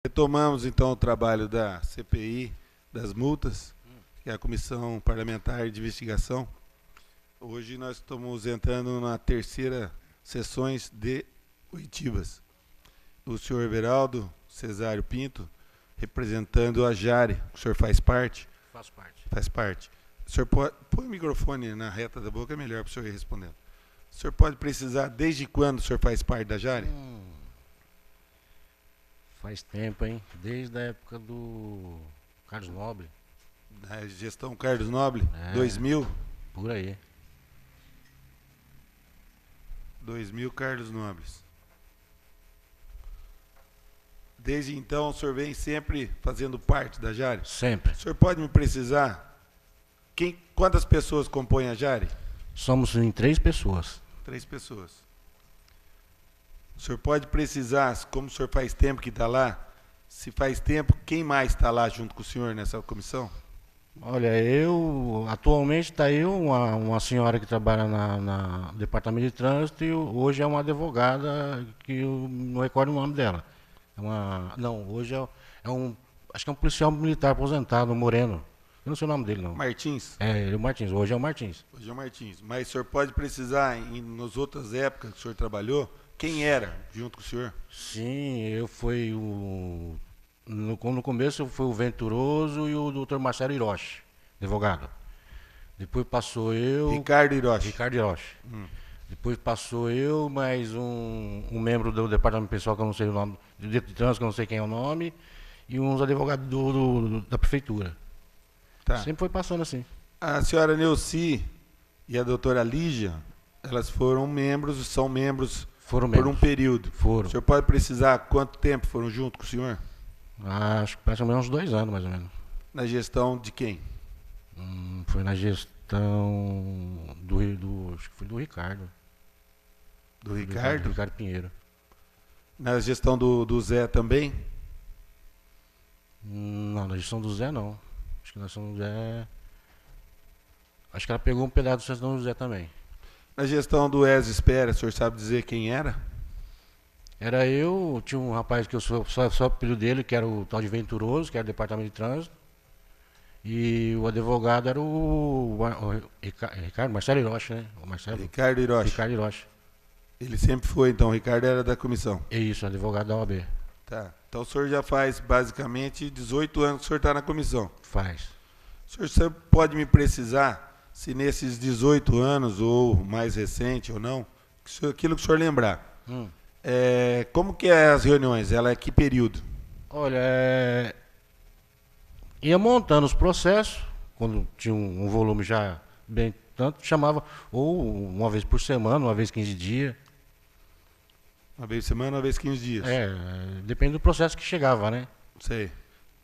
Retomamos então o trabalho da CPI das multas, que é a Comissão Parlamentar de Investigação. Hoje nós estamos entrando na terceira sessões de oitivas. O senhor Everaldo Cesário Pinto, representando a Jari, o senhor faz parte? Faço parte. Faz parte. O senhor pode, põe o microfone na reta da boca, é melhor para o senhor ir respondendo. O senhor pode precisar desde quando o senhor faz parte da Jari? Faz tempo, hein? Desde a época do Carlos Nobre. Na gestão Carlos Nobre, 2000? Por aí. 2000, Carlos Nobres. Desde então, o senhor vem sempre fazendo parte da Jari? Sempre. O senhor pode me precisar quantas pessoas compõem a Jari? Somos em 3 pessoas. 3 pessoas. O senhor pode precisar, como o senhor faz tempo que está lá, se faz tempo, quem mais está lá junto com o senhor nessa comissão? Olha, atualmente está uma senhora que trabalha no Departamento de Trânsito e hoje é uma advogada que eu não recordo o nome dela. Hoje acho que é um policial militar aposentado, moreno. Eu não sei o nome dele, não. Martins? Ele é o Martins, hoje é o Martins. Hoje é o Martins. Mas o senhor pode precisar, nas outras épocas que o senhor trabalhou, quem era junto com o senhor? Sim, eu fui no começo foi o Venturoso e o Dr. Marcelo Hiroshi, advogado. Depois passou eu... Ricardo Hiroshi. Depois passou eu, mais um membro do departamento pessoal, que eu não sei o nome, de trânsito, que eu não sei quem é o nome, e uns advogados da prefeitura. Tá. Sempre foi passando assim. A senhora Neuci e a doutora Lígia, elas são membros por um período. Foram. O senhor pode precisar quanto tempo foram junto com o senhor? Acho que praticamente uns 2 anos, mais ou menos. Na gestão de quem? Foi na gestão acho que foi do Ricardo. Do Ricardo? Do Ricardo Pinheiro. Na gestão do Zé também? Não, na gestão do Zé não. Acho que na gestão do Zé... Acho que ela pegou um pedaço da gestão do Zé também. Na gestão do Wes Espera, o senhor sabe dizer quem era? Era eu, tinha um rapaz que eu sou filho dele, que era o tal de Venturoso, que era do Departamento de Trânsito. E o advogado era o Ricardo, Marcelo Hiroshi, né? Ricardo Hiroshi. Ricardo Hiroshi. Ele sempre foi, então, o Ricardo era da comissão. É isso, advogado da OAB. Tá. Então o senhor já faz basicamente 18 anos que o senhor está na comissão. Faz. O senhor pode me precisar se nesses 18 anos, ou mais recente ou não, aquilo que o senhor lembrar. Como que é as reuniões? Ela é que período? Olha, ia montando os processos, quando tinha um volume já bem tanto, chamava ou uma vez por semana, uma vez 15 dias. Uma vez por semana, uma vez 15 dias? Depende do processo que chegava, né? Sei.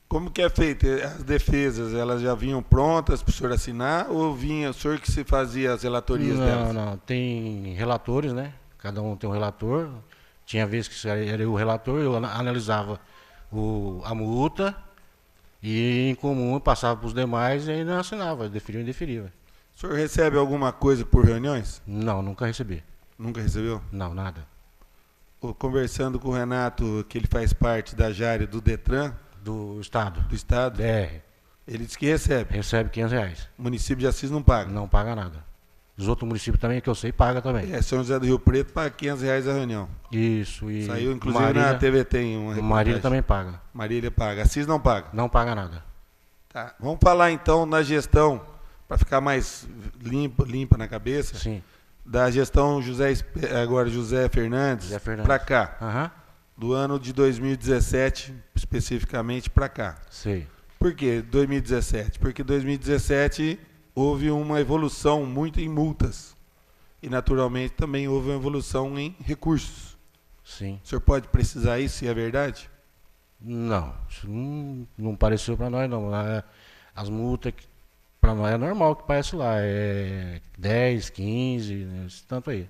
Como que é feito? As defesas, elas já vinham prontas para o senhor assinar ou vinha o senhor que se fazia as relatorias delas? Não, tem relatores, né? Cada um tem um relator. Tinha vezes que era eu o relator, eu analisava a multa e em comum eu passava para os demais e ainda assinava, deferia ou indeferia. O senhor recebe alguma coisa por reuniões? Não, nunca recebi. Nunca recebeu? Não, nada. Conversando com o Renato, que ele faz parte da Jari do Detran. Do Estado. Do Estado? BR. Ele disse que recebe. Recebe R$500. O município de Assis não paga? Não paga nada. Os outros municípios também, que eu sei, paga também. São José do Rio Preto paga R$500 a reunião. Isso. E saiu, inclusive, na TV tem uma reportagem. Marília também paga. Marília paga. Assis não paga? Não paga nada. Tá. Vamos falar, então, na gestão, para ficar mais limpa na cabeça. Sim. Da gestão José Fernandes, para cá. Do ano de 2017, especificamente, para cá. Sei. Por que 2017? Porque 2017 houve uma evolução muito em multas. E, naturalmente, também houve uma evolução em recursos. Sim. O senhor pode precisar isso, se é verdade? Não, isso não pareceu para nós, não. As multas, para nós é normal que parece lá. É 10, 15, né, esse tanto aí.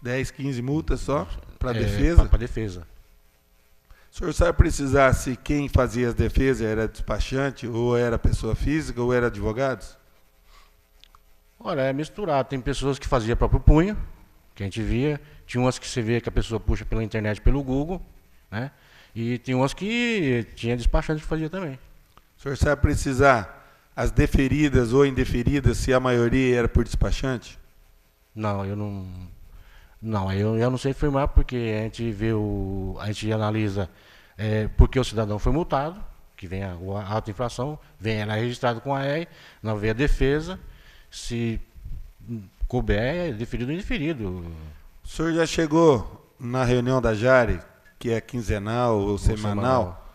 10, 15 multas só? Para defesa? Para defesa. O senhor sabe precisar se quem fazia as defesas era despachante, ou era pessoa física, ou era advogados? Olha, é misturado. Tem pessoas que faziam próprio punho, que a gente via. Tinha umas que você via que a pessoa puxa pela internet, pelo Google, né? E tem umas que tinha despachante que fazia também. O senhor sabe precisar as deferidas ou indeferidas, se a maioria era por despachante? Não, eu não. Não, eu não sei afirmar porque a gente vê a gente analisa porque o cidadão foi multado, que vem a auto-infração, vem ela registrada com a EI, não vê a defesa, se couber é deferido ou indeferido. O senhor já chegou na reunião da Jari, que é quinzenal ou semanal,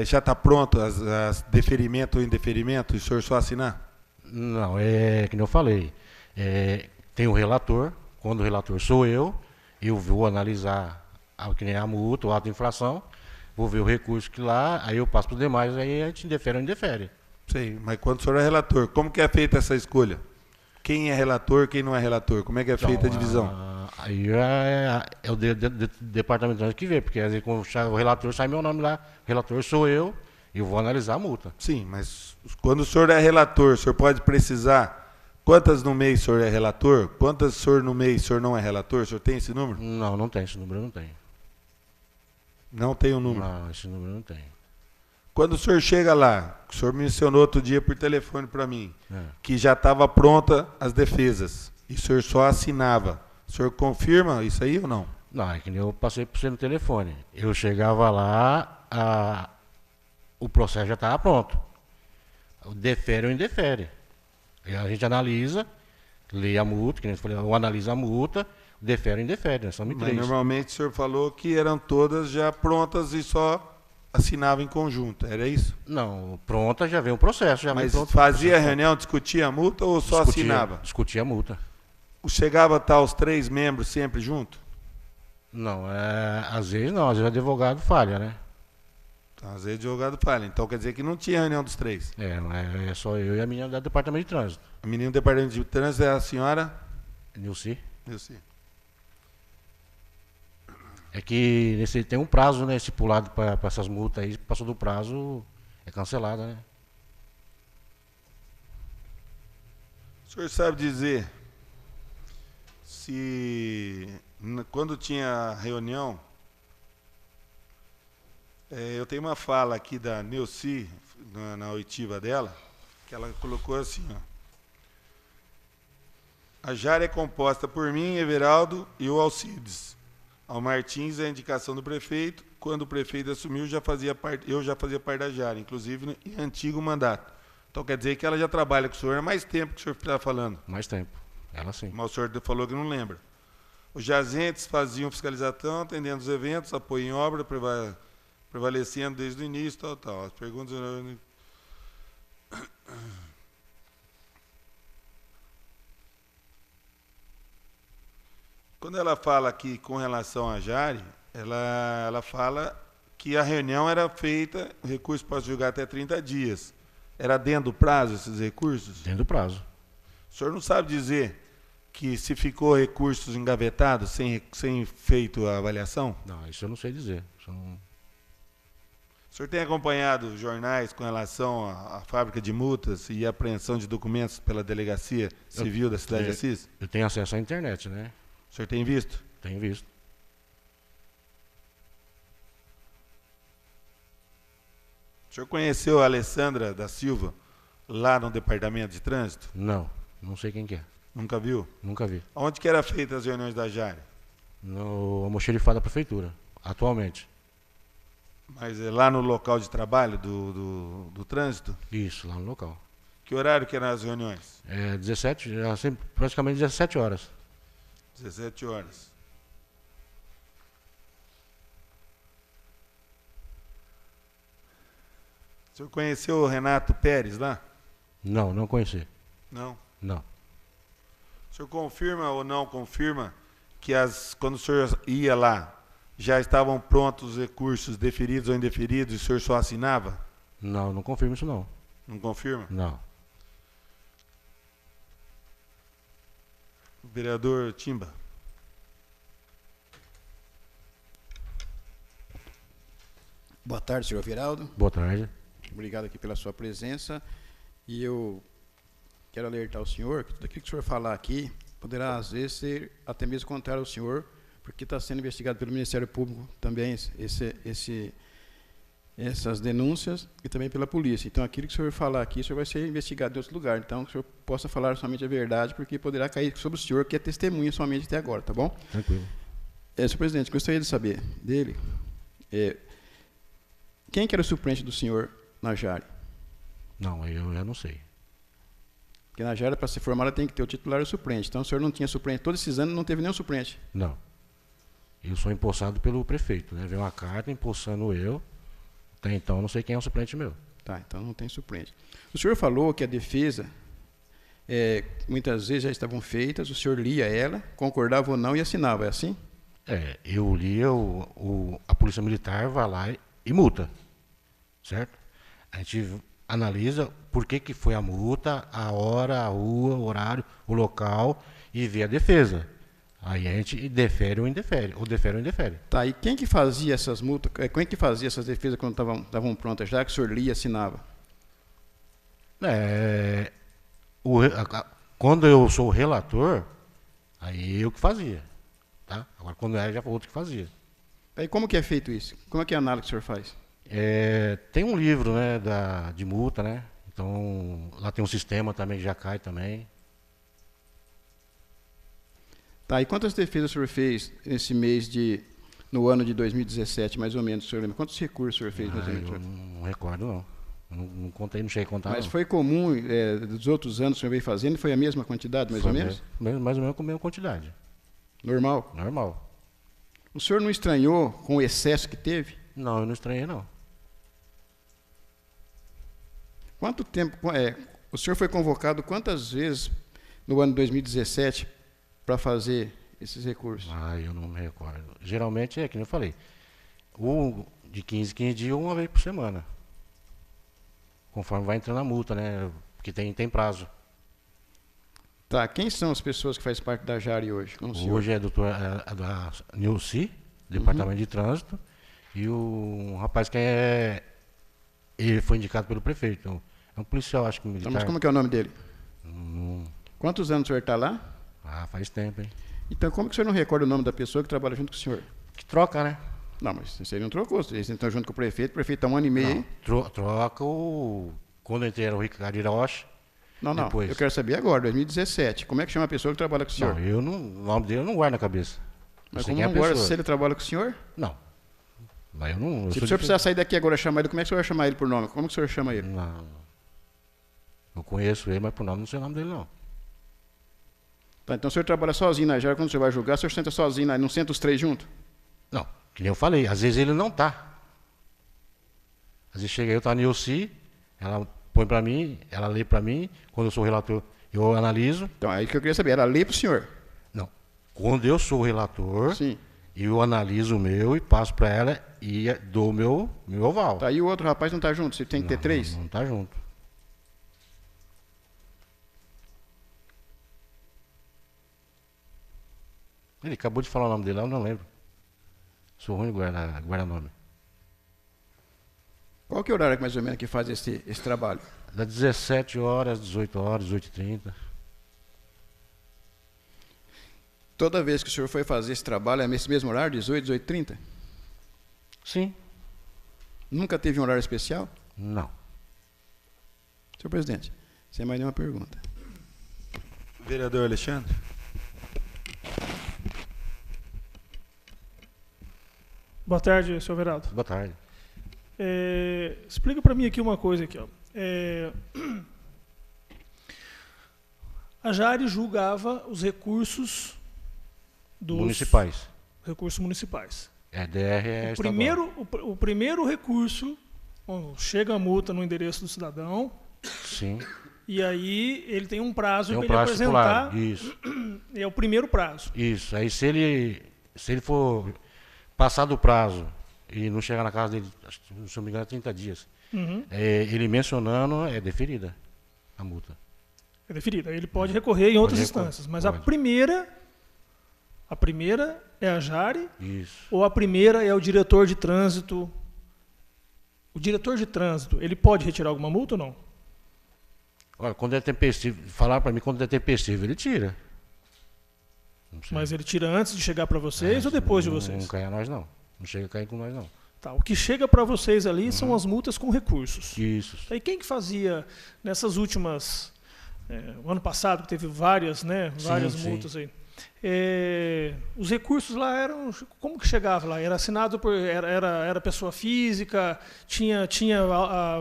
já está pronto as deferimento ou indeferimento, e o senhor só assinar? Não, é que nem eu falei. Tem o relator, quando o relator sou eu vou analisar que nem a multa, o ato de infração, vou ver o recurso que lá, aí eu passo para os demais, aí a gente indefere ou indefere. Sim, mas quando o senhor é relator, como que é feita essa escolha? Quem é relator, quem não é relator? Como é que é feita a divisão? Aí é o departamento que vê, porque às vezes quando o relator sai meu nome lá, o relator sou eu vou analisar a multa. Sim, mas quando o senhor é relator, o senhor pode precisar quantas no mês o senhor é relator? Quantas o senhor no mês o senhor não é relator? O senhor tem esse número? Não, não tem, esse número eu não tenho. Não tem o número? Não, esse número eu não tenho. Quando o senhor chega lá, o senhor mencionou outro dia por telefone para mim, que já estava pronta as defesas, e o senhor só assinava. O senhor confirma isso aí ou não? Não, é que nem eu passei por você no telefone. Eu chegava lá, o processo já estava pronto. Defere ou indefere. Aí a gente analisa, lê a multa, que nem eu falei, eu analiso a multa, defere ou indefere, nós somos três. Mas normalmente o senhor falou que eram todas já prontas e só assinava em conjunto, era isso? Não, pronta já vem o processo. Mas fazia reunião, discutia a multa ou só assinava? Discutia a multa. Chegava a estar os 3 membros sempre junto? Não, às vezes não, às vezes o advogado falha, né? Então, às vezes o advogado falha, então quer dizer que não tinha reunião dos 3. É só eu e a menina do departamento de trânsito. A menina do departamento de trânsito é a senhora? Nilce. Nilce. É que tem um prazo, né, estipulado para essas multas aí, passou do prazo, é cancelada, né? O senhor sabe dizer se quando tinha reunião, eu tenho uma fala aqui da Nilce, na oitiva dela, que ela colocou assim, ó. A Jari é composta por mim, Everaldo e o Alcides. Ao Martins é a indicação do prefeito. Quando o prefeito assumiu, eu já fazia parte da Jari, inclusive em antigo mandato. Então quer dizer que ela já trabalha com o senhor há mais tempo que o senhor está falando. Mais tempo, ela sim. Mas o senhor falou que não lembra. Os jazentes faziam fiscalização, atendendo os eventos, apoio em obra, prevalecendo desde o início, tal. As perguntas... Quando ela fala aqui com relação à Jari, ela fala que a reunião era feita, o recurso pode julgar até 30 dias. Era dentro do prazo esses recursos? Dentro do prazo. O senhor não sabe dizer que se ficou recursos engavetados sem feito a avaliação? Não, isso eu não sei dizer. O senhor tem acompanhado jornais com relação à fábrica de multas e apreensão de documentos pela Delegacia Civil da cidade de Assis? Eu tenho acesso à internet, né? O senhor tem visto? Tenho visto. O senhor conheceu a Alessandra da Silva lá no departamento de trânsito? Não, não sei quem que é. Nunca viu? Nunca vi. Onde que era feita as reuniões da Jari? No almoxerifado da prefeitura, atualmente. Mas é lá no local de trabalho do trânsito? Isso, lá no local. Que horário que eram as reuniões? 17, praticamente 17 horas. 17 horas. O senhor conheceu o Renato Pérez lá? Não, não conheci. Não? Não. O senhor confirma ou não confirma que quando o senhor ia lá, já estavam prontos os recursos deferidos ou indeferidos e o senhor só assinava? Não, não confirmo isso não. Não confirma? Não. Vereador Timba. Boa tarde, senhor Everaldo. Boa tarde. Obrigado aqui pela sua presença. E eu quero alertar o senhor que tudo aquilo que o senhor falar aqui poderá, às vezes, ser até mesmo contrário ao senhor, porque está sendo investigado pelo Ministério Público também essas denúncias e também pela polícia. Então, aquilo que o senhor falar aqui, o senhor vai ser investigado em outro lugar. Então, que o senhor possa falar somente a verdade, porque poderá cair sobre o senhor, que é testemunha somente até agora, tá bom? Tranquilo. Senhor presidente, gostaria de saber dele, quem que era o suplente do senhor na Jari? Não, eu não sei. Porque na Jari, para ser formada, tem que ter o titular e o suplente. Então, o senhor não tinha suplente. Todos esses anos não teve nenhum suplente. Não. Eu sou empossado pelo prefeito, né? Veio uma carta empossando eu. Até então, eu não sei quem é o suplente meu. Tá, então não tem suplente. O senhor falou que a defesa, muitas vezes já estavam feitas, o senhor lia ela, concordava ou não e assinava, é assim? Eu lia, a Polícia Militar vai lá e multa, certo? A gente analisa por que foi a multa, a hora, a rua, o horário, o local e vê a defesa. Aí a gente defere ou indefere, ou defere ou indefere. Tá, e quem que fazia essas multas, quem que fazia essas defesas quando estavam prontas, já que o senhor lia e assinava? Quando eu sou o relator, aí eu que fazia, tá? Agora quando era já foi outro que fazia. Aí como que é feito isso? Como é que é a análise que o senhor faz? Tem um livro, né, de multa, né? Então lá tem um sistema também que já cai também. Tá, e quantas defesas o senhor fez no ano de 2017, mais ou menos, o senhor lembra? Quantos recursos o senhor fez, mais ou menos? Eu não recordo, não. Não contei, não cheguei a contar, Mas não. foi comum, dos outros anos que o senhor veio fazendo, foi a mesma quantidade, mais ou menos? Mais ou menos com a mesma quantidade. Normal? Normal. O senhor não estranhou com o excesso que teve? Não, eu não estranhei, não. Quanto tempo... o senhor foi convocado quantas vezes no ano de 2017 para fazer esses recursos? Eu não me recordo. Geralmente é que eu falei. De 15 dias, uma vez por semana. Conforme vai entrando a multa, né? Porque tem prazo. Tá, quem são as pessoas que fazem parte da Jari hoje? Hoje é da Nilci, Departamento de Trânsito, e um rapaz que ele foi indicado pelo prefeito. É um policial, acho que militar. Mas como que é o nome dele? Não. Quantos anos o senhor está lá? Faz tempo, hein? Então, como que o senhor não recorda o nome da pessoa que trabalha junto com o senhor? Que troca, né? Não, mas você não trocou. Vocês estão junto com o prefeito está 1 ano e meio aí. Troca quando eu entrei era o Ricardo Hiroshi. Não, depois. Eu quero saber agora, 2017. Como é que chama a pessoa que trabalha com o senhor? Não, o nome dele eu não guardo na cabeça. Mas como não guarda se ele trabalha com o senhor? Não. Mas eu não. Se o senhor precisar sair daqui agora e chamar ele, como é que o senhor vai chamar ele por nome? Como que o senhor chama ele? Não. Eu conheço ele, mas por nome não sei o nome dele, não. Tá, então o senhor trabalha sozinho na Jari, quando o senhor vai julgar, o senhor senta sozinho lá, não senta os três juntos? Não, que nem eu falei, às vezes ele não tá. Às vezes chega eu, tá a Nilci, ela põe para mim, ela lê para mim, quando eu sou o relator, eu analiso. Então, aí que eu queria saber, ela lê para o senhor? Não, quando eu sou o relator, sim, eu analiso o meu e passo para ela e dou o meu aval. Tá, e o outro rapaz não tá junto, você tem que ter três? Não tá junto. Ele acabou de falar o nome dele lá, eu não lembro. Sou ruim de guardar nome. Qual que é o horário mais ou menos que faz esse trabalho? Das 17 horas, 18 horas, 18h30. Toda vez que o senhor foi fazer esse trabalho, é nesse mesmo horário, 18, 18h30? Sim. Nunca teve um horário especial? Não. Senhor presidente, sem mais nenhuma pergunta. Vereador Alexandre. Boa tarde, senhor vereador. Boa tarde. Explica para mim aqui uma coisa aqui, ó. A Jari julgava os recursos dos municipais. Recursos municipais. DR é o primeiro recurso, chega a multa no endereço do cidadão. Sim. E aí ele tem um prazo para ele apresentar. Isso. É o primeiro prazo. Isso. Aí se ele for passar do prazo e não chegar na casa dele, se não me engano, 30 dias. Ele mencionando, é deferida a multa. É deferida. Ele pode recorrer em outras instâncias. Mas pode. A primeira é a Jari? Isso. Ou a primeira é o diretor de trânsito? O diretor de trânsito, ele pode retirar alguma multa ou não? Olha, quando é tempestivo, falar para mim quando é tempestivo, ele tira. Não sei. Mas ele tira antes de chegar para vocês ou depois de vocês? Não cai a nós, não. Não chega a cair com nós, não. Tá, o que chega para vocês ali são as multas com recursos. Isso. Aí quem que fazia nessas últimas... o ano passado, que teve várias, né, várias Sim, multas aí. Os recursos lá eram... Como que chegava lá? Era assinado por... Era pessoa física? Tinha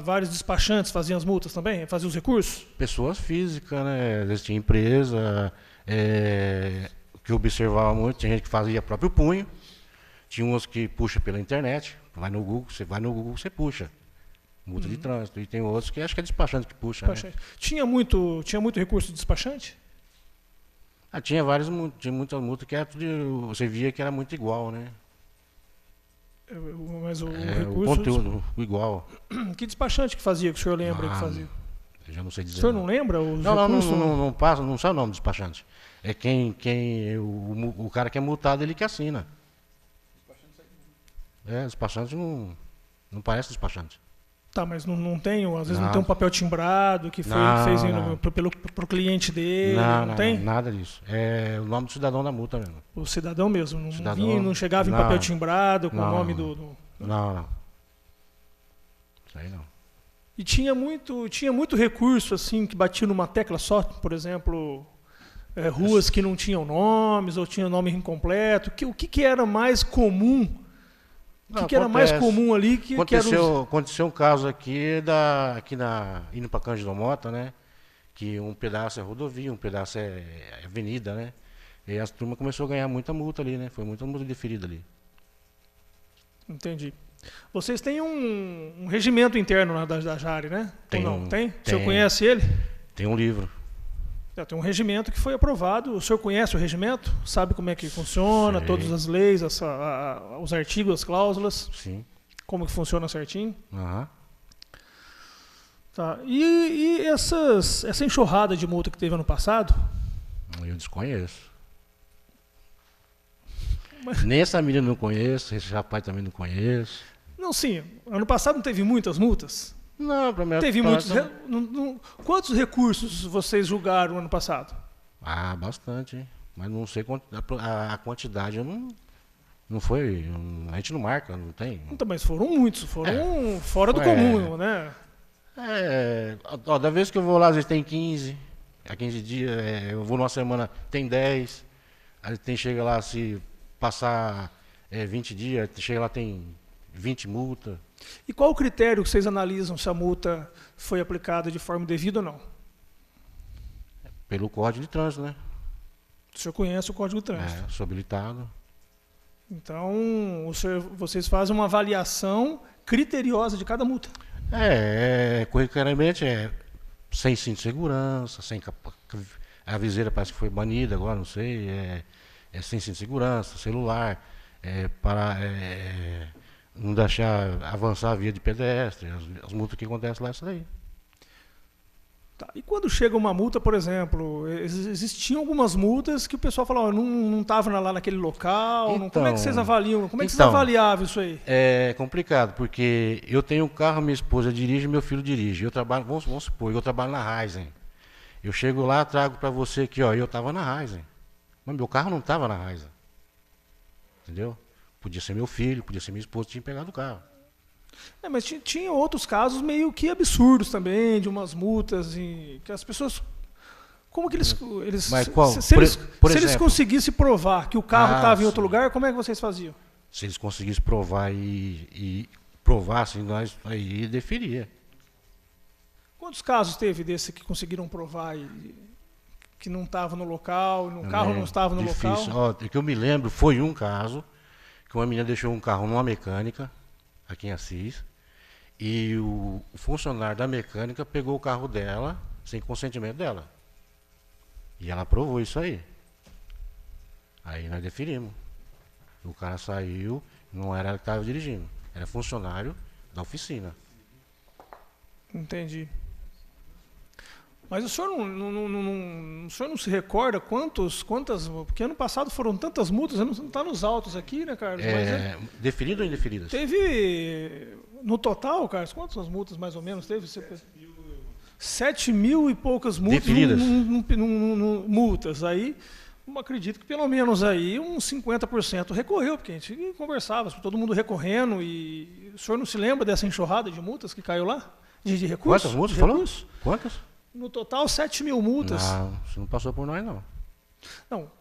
vários despachantes faziam as multas também? Faziam os recursos? Pessoas físicas, né? Eles tinham empresa, que eu observava muito, tinha gente que fazia próprio punho, tinha uns que puxa pela internet, vai no Google, você puxa. Multa de trânsito. E tem outros que acho que é despachante que puxa. Né? Tinha muito recurso de despachante? Tinha muitas multas que você via que era muito igual, né? Mas o O recurso... conteúdo igual. Que despachante que fazia, que o senhor lembra que fazia? Eu já não sei dizer. O senhor não lembra os Não, recursos? não passa, não sabe o nome do despachante. É o cara que é multado, ele que assina. Despachante não parece despachante. Tá, mas não tem, às vezes não Nada. tem um papel timbrado que foi fez pro cliente dele, não tem? Nada disso. É o nome do cidadão da multa mesmo. O cidadão mesmo, não Cidadão, vinha, não chegava em papel timbrado com o nome do... Não. Isso aí não. E tinha muito recurso assim que batia numa tecla só, por exemplo, ruas que não tinham nomes ou tinham nome incompleto. O que era mais comum? O que era mais comum ali que Aconteceu um caso aqui indo para Cândido Mota, né? Que um pedaço é rodovia, um pedaço é avenida, né? E as turmas começou a ganhar muita multa ali, né? Foi muita multa deferida ali. Entendi. Vocês têm um regimento interno lá da Jari, né? Tem. Ou não? Tem? O senhor conhece ele? Tem um livro. Tem um regimento que foi aprovado. O senhor conhece o regimento? Sabe como é que funciona? Sei. Todas as leis, os artigos, as cláusulas? Sim. Como que funciona certinho? Aham. Tá. E essa enxurrada de multa que teve ano passado? Eu desconheço. Nem essa menina eu não conheço, esse rapaz também não conheço. Não, sim. Ano passado não teve muitas multas? Não, para mim Teve muitos. Quantos recursos vocês julgaram ano passado? Bastante, hein? Mas não sei a quantidade, eu não foi. A gente não marca, não tem. Então, mas foram muitos, foram fora do comum, né? Da vez que eu vou lá, às vezes tem 15, há 15 dias, eu vou numa semana, tem 10, aí chega lá, se passar 20 dias, chega lá, tem 20 multas. E qual o critério que vocês analisam se a multa foi aplicada de forma devida ou não? Pelo Código de Trânsito, né? O senhor conhece o Código de Trânsito? Sou habilitado. Então, vocês fazem uma avaliação criteriosa de cada multa. Corriqueiramente sem cinto de segurança, a viseira parece que foi banida agora, não sei, sem cinto de segurança, celular, para não deixar avançar a via de pedestre, as multas que acontecem lá, isso daí. Tá. E quando chega uma multa, por exemplo, existiam algumas multas que o pessoal falava, não estava lá naquele local, como é que vocês avaliam? Como é que vocês avaliavam isso aí? É complicado, porque eu tenho um carro, minha esposa dirige, meu filho dirige. Eu trabalho, vamos supor, eu trabalho na Raizen. Eu chego lá, trago para você aqui, eu estava na Raizen. Mas meu carro não estava na Raizen. Entendeu? Podia ser meu filho, podia ser minha esposa, tinha pegado o carro. Mas tinha outros casos meio que absurdos também, de umas multas, que as pessoas... Como que eles... Mas qual? Se eles conseguissem provar que o carro estava em outro lugar, como é que vocês faziam? Se eles conseguissem provar e provassem, nós aí deferia. Quantos casos teve desse que conseguiram provar que não estava no local, o carro não estava no local? O que eu me lembro foi um caso que uma menina deixou um carro numa mecânica, aqui em Assis, e o funcionário da mecânica pegou o carro dela sem consentimento dela. E ela provou isso aí. Aí nós deferimos. O cara saiu, não era ela que estava dirigindo, era funcionário da oficina. Entendi. Mas o senhor não se recorda quantas... Porque ano passado foram tantas multas, não está nos autos aqui, né, Carlos? Deferido ou indeferidas? Teve, no total, Carlos, quantas multas mais ou menos teve? 7 mil e poucas multas. Deferidas. Multas. Aí, Eu acredito que pelo menos aí uns 50% recorreu, porque a gente conversava, todo mundo recorrendo, e o senhor não se lembra dessa enxurrada de multas que caiu lá? De recursos? Quantas multas de falou? recursos? Quantas? No total, 7 mil multas. Não, isso não passou por nós, não. Não,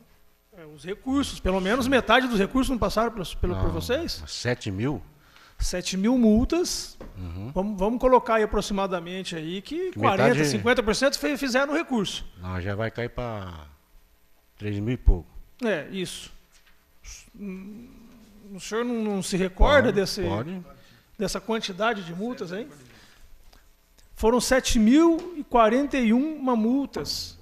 os recursos, pelo menos metade dos recursos não passaram por vocês? 7 mil? 7 mil multas, vamos colocar aí aproximadamente aí que 40%, metade... 50% fizeram recurso. Não, já vai cair para 3 mil e pouco. É, isso. O senhor não se recorda Pode. dessa quantidade de multas aí? Foram 7.041 multas.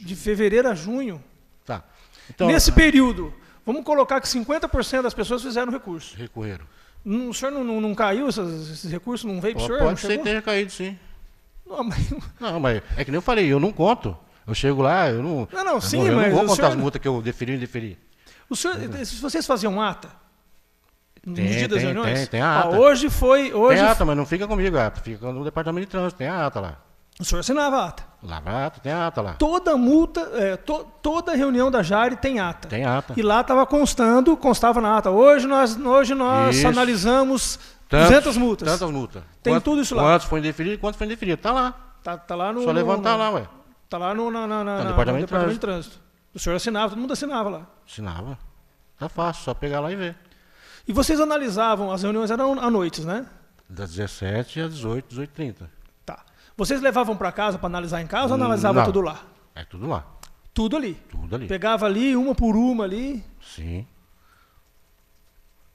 De fevereiro a junho. Tá. Então, Nesse período, vamos colocar que 50% das pessoas fizeram recurso. recorreram. O senhor não caiu esses recursos? Não veio para o senhor? Pode ser que tenha caído, sim. Não, Mas é que nem eu falei, eu não conto. Eu chego lá, eu não. Não, sim, eu mas não vou o contar senhor- as multas que eu deferi e não deferi. O senhor, se vocês faziam ata? No Tem, dia das tem, reuniões? tem a ata. Hoje foi. Tem ata, mas não fica comigo a ata. Fica no departamento de trânsito, tem a ata lá. O senhor assinava a ata. Lava a ata, tem a ata lá. Toda multa, toda reunião da Jari tem ata. Tem ata. E lá constava na ata. Hoje nós Isso. analisamos 200 multas. Tantas multas. Tem tudo isso lá. Quantos foi indeferido e quantos foi indeferido? Tá lá. Tá lá no. Só levantar lá, ué. Tá lá no departamento de de trânsito. O senhor assinava, todo mundo assinava lá. Assinava. Tá fácil, só pegar lá e ver. E vocês analisavam, as reuniões eram à noite, né? Das 17 às 18, 18h30. Tá. Vocês levavam para casa para analisar em casa ou analisavam Não. tudo lá? É tudo lá. Tudo ali. Tudo ali. Pegava ali, uma por uma ali. Sim.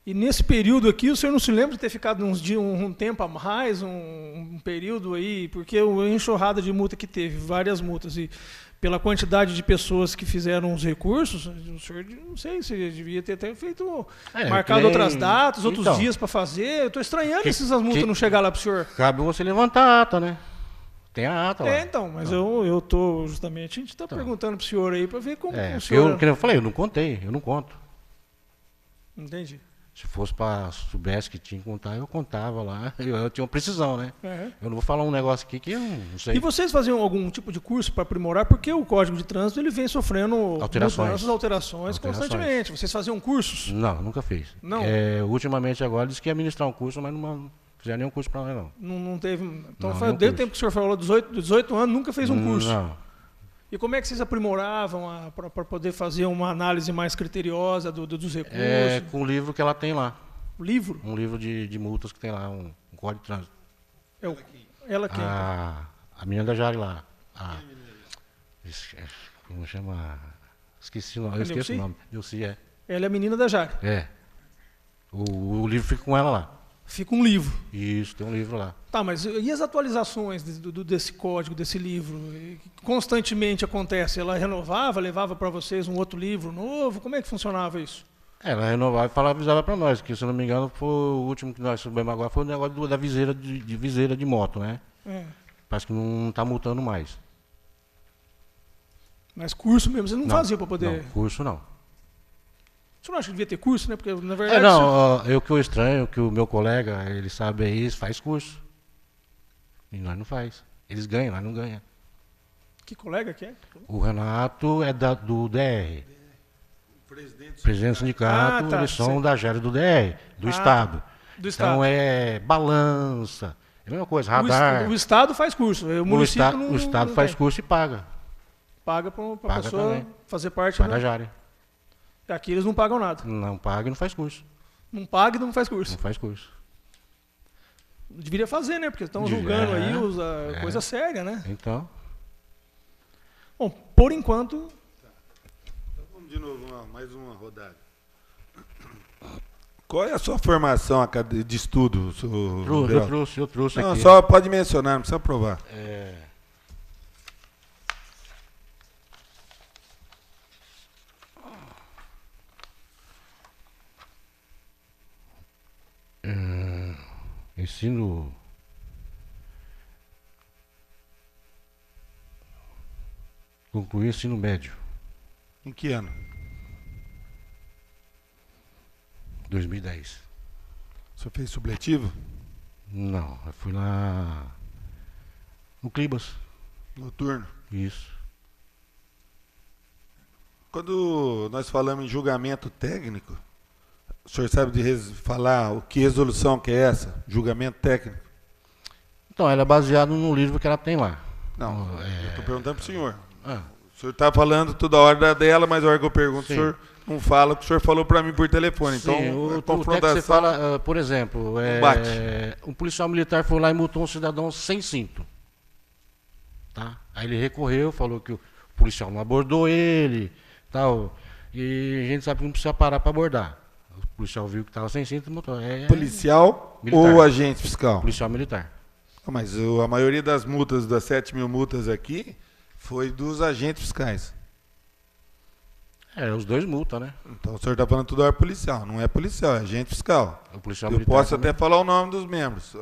E nesse período aqui, o senhor não se lembra de ter ficado uns dias, um tempo a mais, um período aí, porque a enxurrada de multa que teve, várias multas, e pela quantidade de pessoas que fizeram os recursos, o senhor, não sei, se devia ter até feito, marcado que nem- outras datas, outros Então. dias para fazer. Eu estou estranhando Que- essas multas que- não chegar lá para o senhor. Cabe você levantar a ata, né? Tem a ata lá. Então, mas eu tô justamente, a gente está perguntando para o senhor aí para ver como o senhor... Que eu falei, eu não contei, eu não conto. Entendi. Se fosse para soubesse que tinha que contar, eu contava lá. Eu tinha uma precisão, né? É. Eu não vou falar um negócio aqui que eu não sei. E vocês faziam algum tipo de curso para aprimorar? Porque o Código de Trânsito ele vem sofrendo alterações constantemente. Vocês faziam cursos? Não, nunca fiz. Não? Ultimamente agora disse que ia ministrar um curso, mas não fizeram nenhum curso para nós, não. Não teve. Então, Não, faz nenhum desde o curso. tempo que o senhor falou, 18 anos, nunca fez um curso. Não. E como é que vocês aprimoravam para poder fazer uma análise mais criteriosa dos recursos? Com o livro que ela tem lá. O livro? Um livro de multas que tem lá, um código de trânsito. Ela quem? A menina da Jari lá. Como chama? Esqueci o nome. Eu esqueço o nome. Neuci, é. Ela é a menina da Jari. É. O livro fica com ela lá. Fica um livro. Isso, tem um livro lá. Tá, mas e as atualizações desse código, desse livro? Constantemente acontece? Ela renovava, levava para vocês um outro livro novo? Como é que funcionava isso? Ela renovava e avisava para nós, que se eu não me engano, foi o último que nós soubemos agora, foi o negócio da viseira viseira de moto, né? Parece que não está multando mais. Mas curso mesmo, você não fazia para poder... Não, curso não. Você não acha que devia ter curso, né? Porque, na É, verdade... não, eu que eu estranho, que o meu colega, ele sabe aí, faz curso. E nós não faz. Eles ganham, nós não ganhamos. Que colega que é? O Renato é do DR. Presidente do sindicato, tá, eles são sei. da GER do DR, do Estado. Do Estado. Então é balança, é a mesma coisa, radar. O Estado faz curso, o município O Estado não faz tem. curso e paga. Paga para a Paga pessoa também. fazer parte. Paga a Jari. Aqui eles não pagam nada. Não paga e não faz curso. Não paga e não faz curso. Não faz curso. Deveria fazer, né? Porque estão Devia, julgando aí coisa séria, né? Então, Bom, por enquanto... Então vamos de novo, mais uma rodada. Qual é a sua formação de estudo, senhor Beraldo? eu trouxe Não, aqui. só pode mencionar, não precisa provar. Ensino. Concluí ensino médio, Em que ano? 2010. O senhor fez supletivo? Não, eu fui lá no Clibas. Noturno? Isso. Quando nós falamos em julgamento técnico, o senhor sabe falar o que resolução que é essa? Julgamento técnico? Então, ela é baseada no livro que ela tem lá. Não, eu estou perguntando para o senhor. Ah, O senhor está falando toda hora dela, mas a hora que eu pergunto, Sim. o senhor não fala o que o senhor falou para mim por telefone. sim, Então, o a texto que confrontação... você fala, por exemplo, Combate. um policial militar foi lá e multou um cidadão sem cinto. Tá? Aí ele recorreu, falou que o policial não abordou ele, tal, e a gente sabe que não precisa parar para abordar. O policial viu que estava sem cinto e multou. Policial Militar. ou agente fiscal? Policial militar. Ah, mas a maioria das multas, das 7.000 multas aqui, foi dos agentes fiscais. Os dois multam, né? Então o senhor está falando toda hora policial. Não é policial, é agente fiscal. O policial Eu militar posso também. até falar o nome dos membros.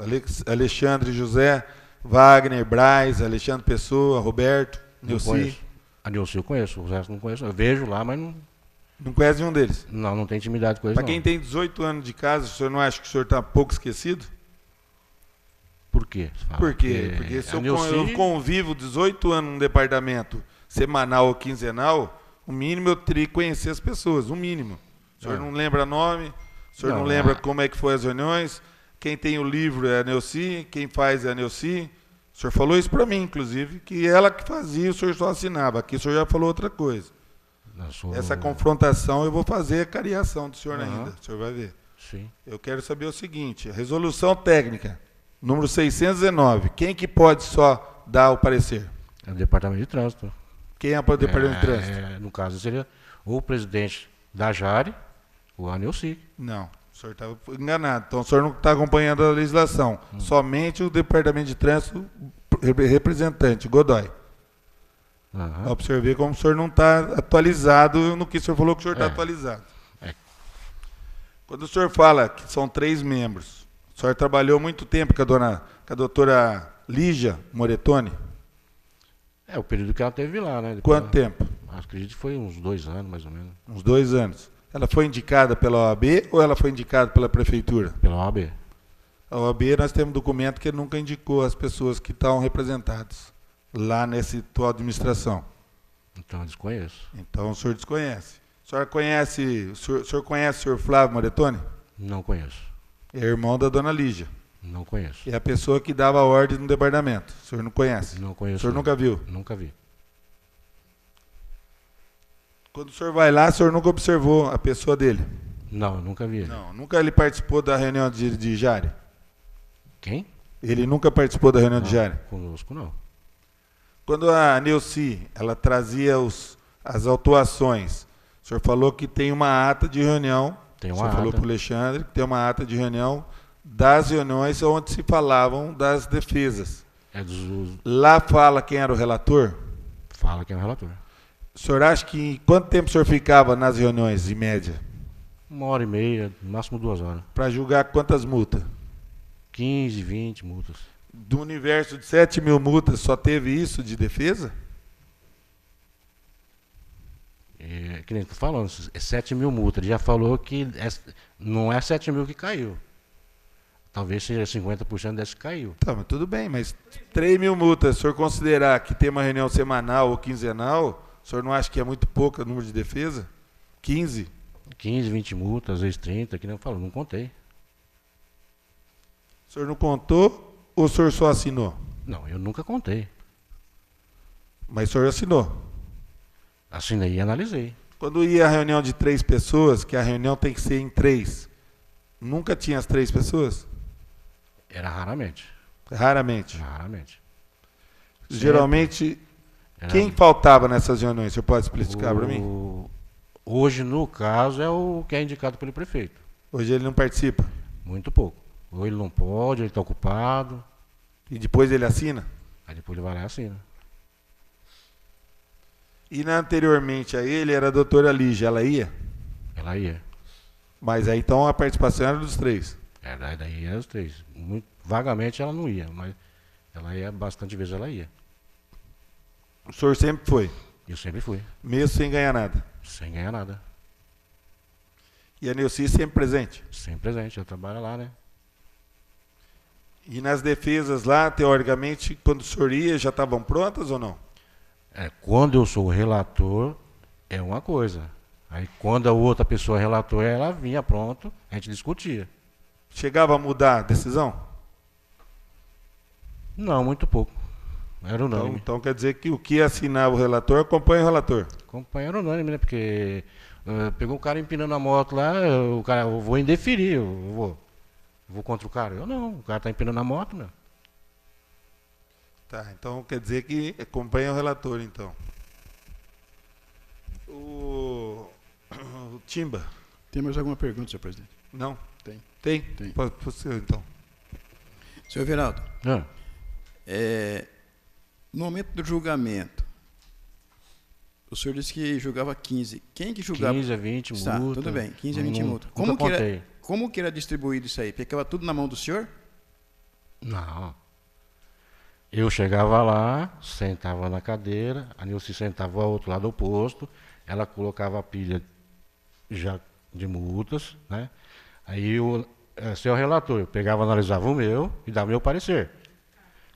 Alexandre José, Wagner, Braz, Alexandre Pessoa, Roberto, Não Neuci. conheço. A Neuci eu conheço, o resto não conheço. Eu vejo lá, mas Não conhece nenhum deles. não tem intimidade com eles, Para não. quem tem 18 anos de casa, o senhor não acha que o senhor está pouco esquecido? Por quê? Você fala? Por quê? Porque se a eu Neuci- convivo 18 anos num departamento semanal ou quinzenal, o mínimo eu teria que conhecer as pessoas, o mínimo. O senhor não lembra nome, o senhor não Não, lembra como é que foi as reuniões, quem tem o livro é a Neuci, quem faz é a Neuci. O senhor falou isso para mim, inclusive, que ela que fazia, o senhor só assinava. Aqui o senhor já falou outra coisa. Eu sou- Essa confrontação eu vou fazer a cariação do senhor Aham. ainda, o senhor vai ver. Sim. Eu quero saber o seguinte, a resolução técnica, número 619, quem que pode só dar o parecer? É o departamento de trânsito. Quem é o departamento de trânsito? No caso, seria ou o presidente da Jari ou a Neuci. Não, o senhor está enganado. Então o senhor não está acompanhando a legislação. Somente o departamento de trânsito representante, Godoy. Aham. Para você ver como o senhor não está atualizado no que o senhor falou que o senhor está É. atualizado. É. Quando o senhor fala que são 3 membros, o senhor trabalhou muito tempo com a doutora Lígia Moretoni? É o período que ela teve lá, né? Quanto tempo? Acredito que foi uns 2 anos, mais ou menos. Uns 2 anos. Ela foi indicada pela OAB ou ela foi indicada pela prefeitura? Pela OAB. A OAB nós temos documento que nunca indicou as pessoas que estão representadas lá nessa atual administração. Então eu desconheço. Então o senhor desconhece. O senhor conhece o senhor Flávio Moretoni? Não conheço. É irmão da dona Lígia. Não conheço. É a pessoa que dava ordem no departamento. O senhor não conhece? Não O conheço. senhor nunca viu? Nunca vi. Quando o senhor vai lá, o senhor nunca observou a pessoa dele? Não, eu nunca vi ele. Não. Nunca ele participou da reunião de Jari? Quem? Ele nunca participou da reunião de Não, Jari? conosco não. Quando a Neuci, ela trazia as autuações, o senhor falou que tem uma ata de reunião, Tem o uma senhor falou ata. para o Alexandre que tem uma ata de reunião das reuniões onde se falavam das defesas. É dos. Lá fala quem era o relator? Fala que é o relator. O senhor acha que quanto tempo o senhor ficava nas reuniões, em média? 1h30, no máximo 2 horas. Para julgar quantas multas? 15, 20 multas. Do universo de 7.000 multas, só teve isso de defesa? Que nem tô falando, é 7.000 multas. Ele já falou que não é 7.000 que caiu. Talvez seja 50% dessa que caiu. Tá, mas tudo bem, mas 3.000 multas, se o senhor considerar que tem uma reunião semanal ou quinzenal, o senhor não acha que é muito pouco o número de defesa? 15? 15, 20 multas, às vezes 30, que nem eu falo, não contei. O senhor não contou ou o senhor só assinou? Não, eu nunca contei. Mas o senhor assinou. Assinei e analisei. Quando ia a reunião de 3 pessoas, que a reunião tem que ser em 3, nunca tinha as 3 pessoas? Era raramente. Raramente. Raramente. Geralmente, Era quem faltava nessas reuniões? O senhor pode explicar para mim? Hoje, no caso, é o que é indicado pelo prefeito. Hoje ele não participa. Muito pouco. Ou ele não pode, ele está ocupado. E depois ele assina? Aí depois ele vai lá e assina. E anteriormente a ele era a doutora Lígia, ela ia? Ela ia. Mas aí então a participação era dos 3. Daí era os 3. Muito, vagamente ela não ia, mas ela ia, bastante vezes ela ia. O senhor sempre foi, Eu sempre fui, mesmo sem ganhar nada. sem ganhar nada. E a Neuci sempre presente. Sempre presente, eu trabalho lá, né? E nas defesas lá, teoricamente, quando o senhor ia, já estavam prontas ou não? Quando eu sou o relator, é uma coisa. Aí quando a outra pessoa relatou, ela vinha pronto, a gente discutia. Chegava a mudar a decisão? Não, muito pouco. Era unânime. Então quer dizer que o que assinava o relator acompanha o relator. Acompanhar unânime, né? Porque pegou o cara empinando a moto lá, o cara, eu vou indeferir, eu vou contra o cara. Eu não, o cara tá empinando a moto, meu. Tá, então quer dizer que acompanha o relator, então. O Timba. Tem mais alguma pergunta, senhor presidente? Não? Tem. Tem? Tem. Pode ser, então. Senhor Everaldo, Ah, no momento do julgamento, o senhor disse que julgava 15. Quem que julgava? 15 a 20 Tá, multa. tudo bem, 15 a 20 multa. Nunca contei. Como que era distribuído isso aí? Ficava tudo na mão do senhor? Não. Eu chegava lá, sentava na cadeira, a Nilce sentava ao outro lado do posto, ela colocava a pilha já de multas, né? Aí seu relator, eu pegava, analisava o meu e dava meu parecer.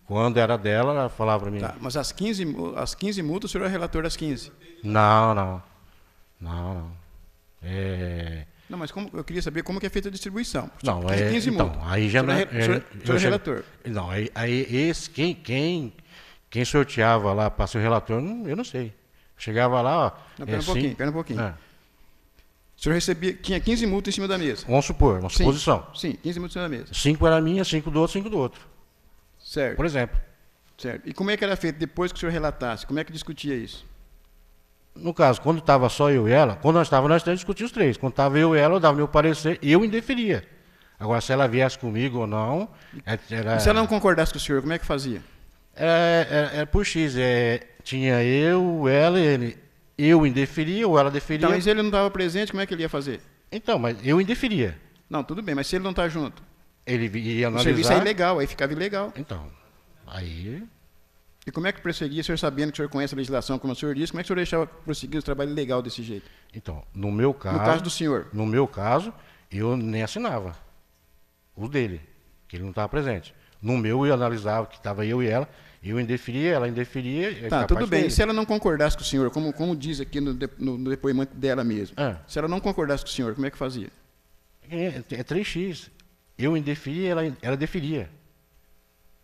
Quando era dela, ela falava para mim. Tá, mas as 15 multas, o senhor é relator das 15? Não. Não, mas eu queria saber como que é feita a distribuição. Não, Porque 15 então, multas. aí já O senhor é eu relator. Não, quem sorteava lá para ser o relator, eu não sei. Chegava lá, ó. Não, pera um pouquinho. É. O senhor tinha 15 multas em cima da mesa? Vamos supor, uma suposição. Sim, 15 multas em cima da mesa. 5 era minha, 5 do outro, 5 do outro. Certo. Por exemplo. Certo. E como é que era feito depois que o senhor relatasse? Como é que discutia isso? No caso, quando estava só eu e ela, quando nós estávamos, nós três discutíamos os três. Quando estava eu e ela, eu dava meu parecer e eu indeferia. Agora, se ela viesse comigo ou não, era... E se ela não concordasse com o senhor, como é que fazia? Era por X. Tinha eu, ela e ele. Eu indeferia ou ela deferia. Então, mas ele não estava presente, como é que ele ia fazer? Então, mas eu indeferia. Não, tudo bem, mas se ele não está junto? Ele ia O analisar. serviço é ilegal, aí ficava ilegal. Então, aí... E como é que prosseguia, o senhor sabendo que o senhor conhece a legislação, como o senhor disse, como é que o senhor deixava prosseguir o trabalho ilegal desse jeito? Então, no meu caso... No caso do senhor? No meu caso, eu nem assinava. O dele, que ele não estava presente. No meu, eu analisava que estava eu e ela, eu indeferia, ela indeferia... Tá, tudo bem. E se ela não concordasse com o senhor, como diz aqui no depoimento dela mesmo, se ela não concordasse com o senhor, como é que fazia? É 3x. Eu indeferia, ela deferia.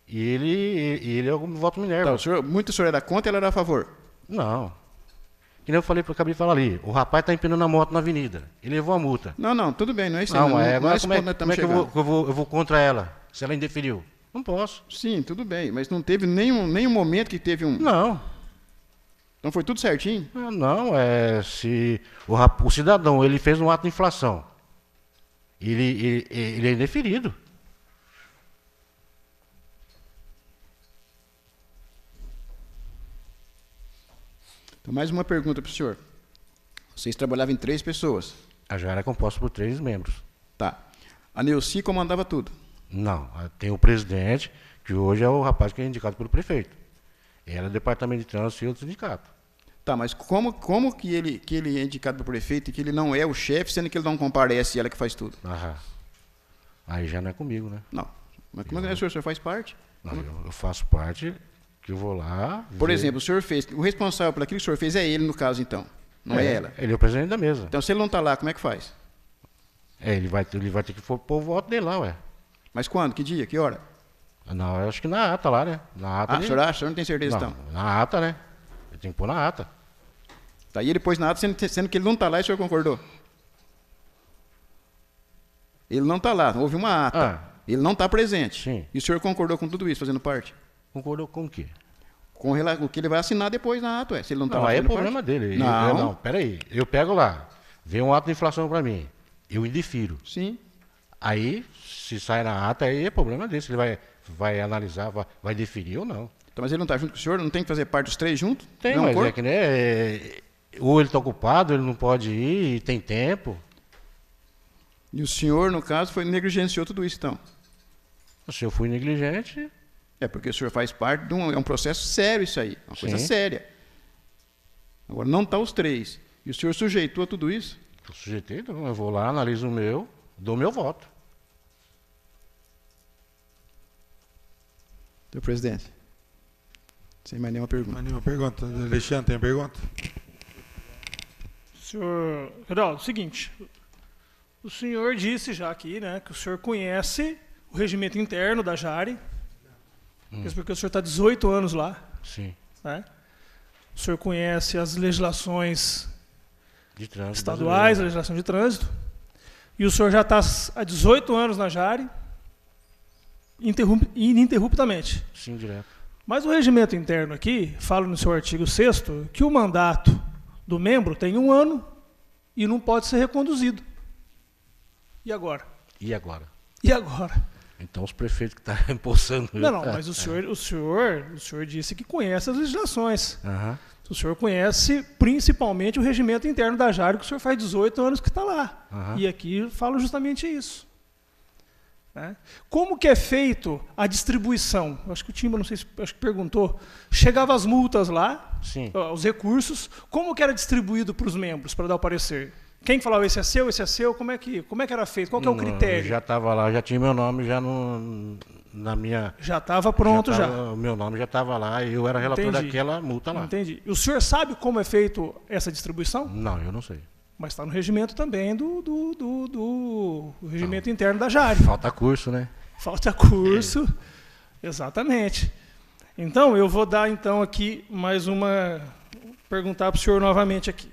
E ele é o voto Minerva. Tá, muito o senhor era contra e ela era a favor? Não. Que nem eu falei, acabei de falar ali. O rapaz está empinando a moto na avenida. Ele levou a multa. Não, tudo bem, não é isso aí. Não, agora como é que eu vou contra ela, se ela indeferiu? Não posso. Sim, tudo bem, mas não teve nenhum momento que teve um... Não. Então foi tudo certinho? Não, se o cidadão ele fez um ato de infração, ele é indeferido. Então, mais uma pergunta para o senhor. Vocês trabalhavam em 3 pessoas? A já era composta por 3 membros. Tá. A Neuci comandava tudo? Não, tem o presidente, que hoje é o rapaz que é indicado pelo prefeito. Era departamento de trânsito e outro sindicato. Tá, mas como que ele é indicado pelo prefeito e que ele não é o chefe, sendo que ele não comparece e ela que faz tudo? Aí já não é comigo, né? Não. Mas como é que o senhor faz parte? Não, eu faço parte, que eu vou lá... Por exemplo, o senhor fez... O responsável por aquilo que o senhor fez é ele, no caso, então. Não é ela. Ele é o presidente da mesa. Então, se ele não está lá, como é que faz? Ele vai ter que pôr o voto dele lá, ué. Mas quando? Que dia? Que hora? Não, eu acho que na ata lá, né? Na ata. O senhor acha? O senhor não tem certeza, não, então? Na ata, né? Ele tem que pôr na ata. Tá, e ele pôs na ata, sendo que ele não está lá e o senhor concordou? Ele não está lá, houve uma ata. Ele não está presente. Sim. E o senhor concordou com tudo isso, fazendo parte? Concordou com o quê? Com o que ele vai assinar depois na ata, ué. Se ele não está lá. Aí é problema dele. Não, peraí. Eu pego lá, vem um ato de inflação para mim, eu indefiro. Sim. Aí, se sai na ata, aí é problema dele. Se ele vai analisar, vai definir ou não. Então, mas ele não está junto com o senhor? Não tem que fazer parte dos 3 juntos? Tem, mas é que ou ele está ocupado, ele não pode ir, tem tempo. E o senhor, no caso, negligenciou tudo isso, então? Se eu fui negligente... É porque o senhor faz parte de um processo sério isso aí, uma coisa séria. Agora, não está os 3. E o senhor sujeitou a tudo isso? Eu sujeitei, então eu vou lá, analiso o meu, dou meu voto. Senhor presidente, sem mais nenhuma pergunta. Mais nenhuma pergunta. Alexandre, tem pergunta? Senhor Geraldo, seguinte, o senhor disse já aqui, né, que o senhor conhece o regimento interno da Jari, mesmo porque o senhor está 18 anos lá, Sim. né? O senhor conhece as legislações De trânsito estaduais, a legislação de trânsito, e o senhor já está há 18 anos na Jari, ininterruptamente. Sim, direto. Mas o regimento interno aqui fala no seu artigo 6º que o mandato do membro tem 1 ano e não pode ser reconduzido. E agora? E agora? E agora? Então os prefeitos que estão empossando... Não, mas o senhor disse que conhece as legislações. Aham. O senhor conhece principalmente o regimento interno da Jari, que o senhor faz 18 anos que está lá. Aham. E aqui falo justamente isso. Né? Como que é feito a distribuição? Acho que o Timba, não sei se acho que perguntou. Chegava as multas lá, Sim. os recursos. Como que era distribuído para os membros, para dar o parecer? Quem falava esse é seu, como é que era feito? Qual que é o critério? Eu já estava lá, já tinha meu nome já na minha... Já estava pronto já. O meu nome já estava lá e eu era relator Entendi. daquela multa lá. Entendi. E o senhor sabe como é feito essa distribuição? Não, eu não sei. Mas está no regimento também do regimento interno da Jari. Falta curso, né? Falta curso. Exatamente. Então, eu vou dar então aqui mais uma... Perguntar para o senhor novamente aqui.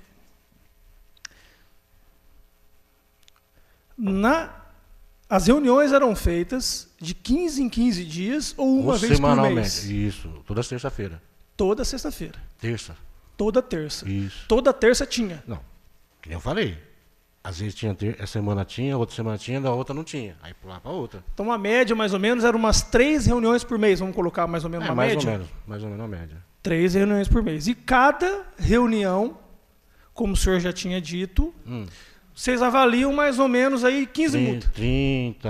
As reuniões eram feitas de 15 em 15 dias ou uma vez por semanalmente. mês? Isso, toda sexta-feira. Toda sexta-feira. Terça. Toda terça. Isso. Toda terça tinha. Não, que nem eu falei. Às vezes tinha, essa semana tinha, outra semana tinha, da outra não tinha. Aí pulava para outra. Então, a média, mais ou menos, era umas 3 reuniões por mês. Vamos colocar mais ou menos uma mais média? mais ou menos a média. 3 reuniões por mês. E cada reunião, como o senhor já tinha dito, vocês avaliam mais ou menos aí 15 multas. 30,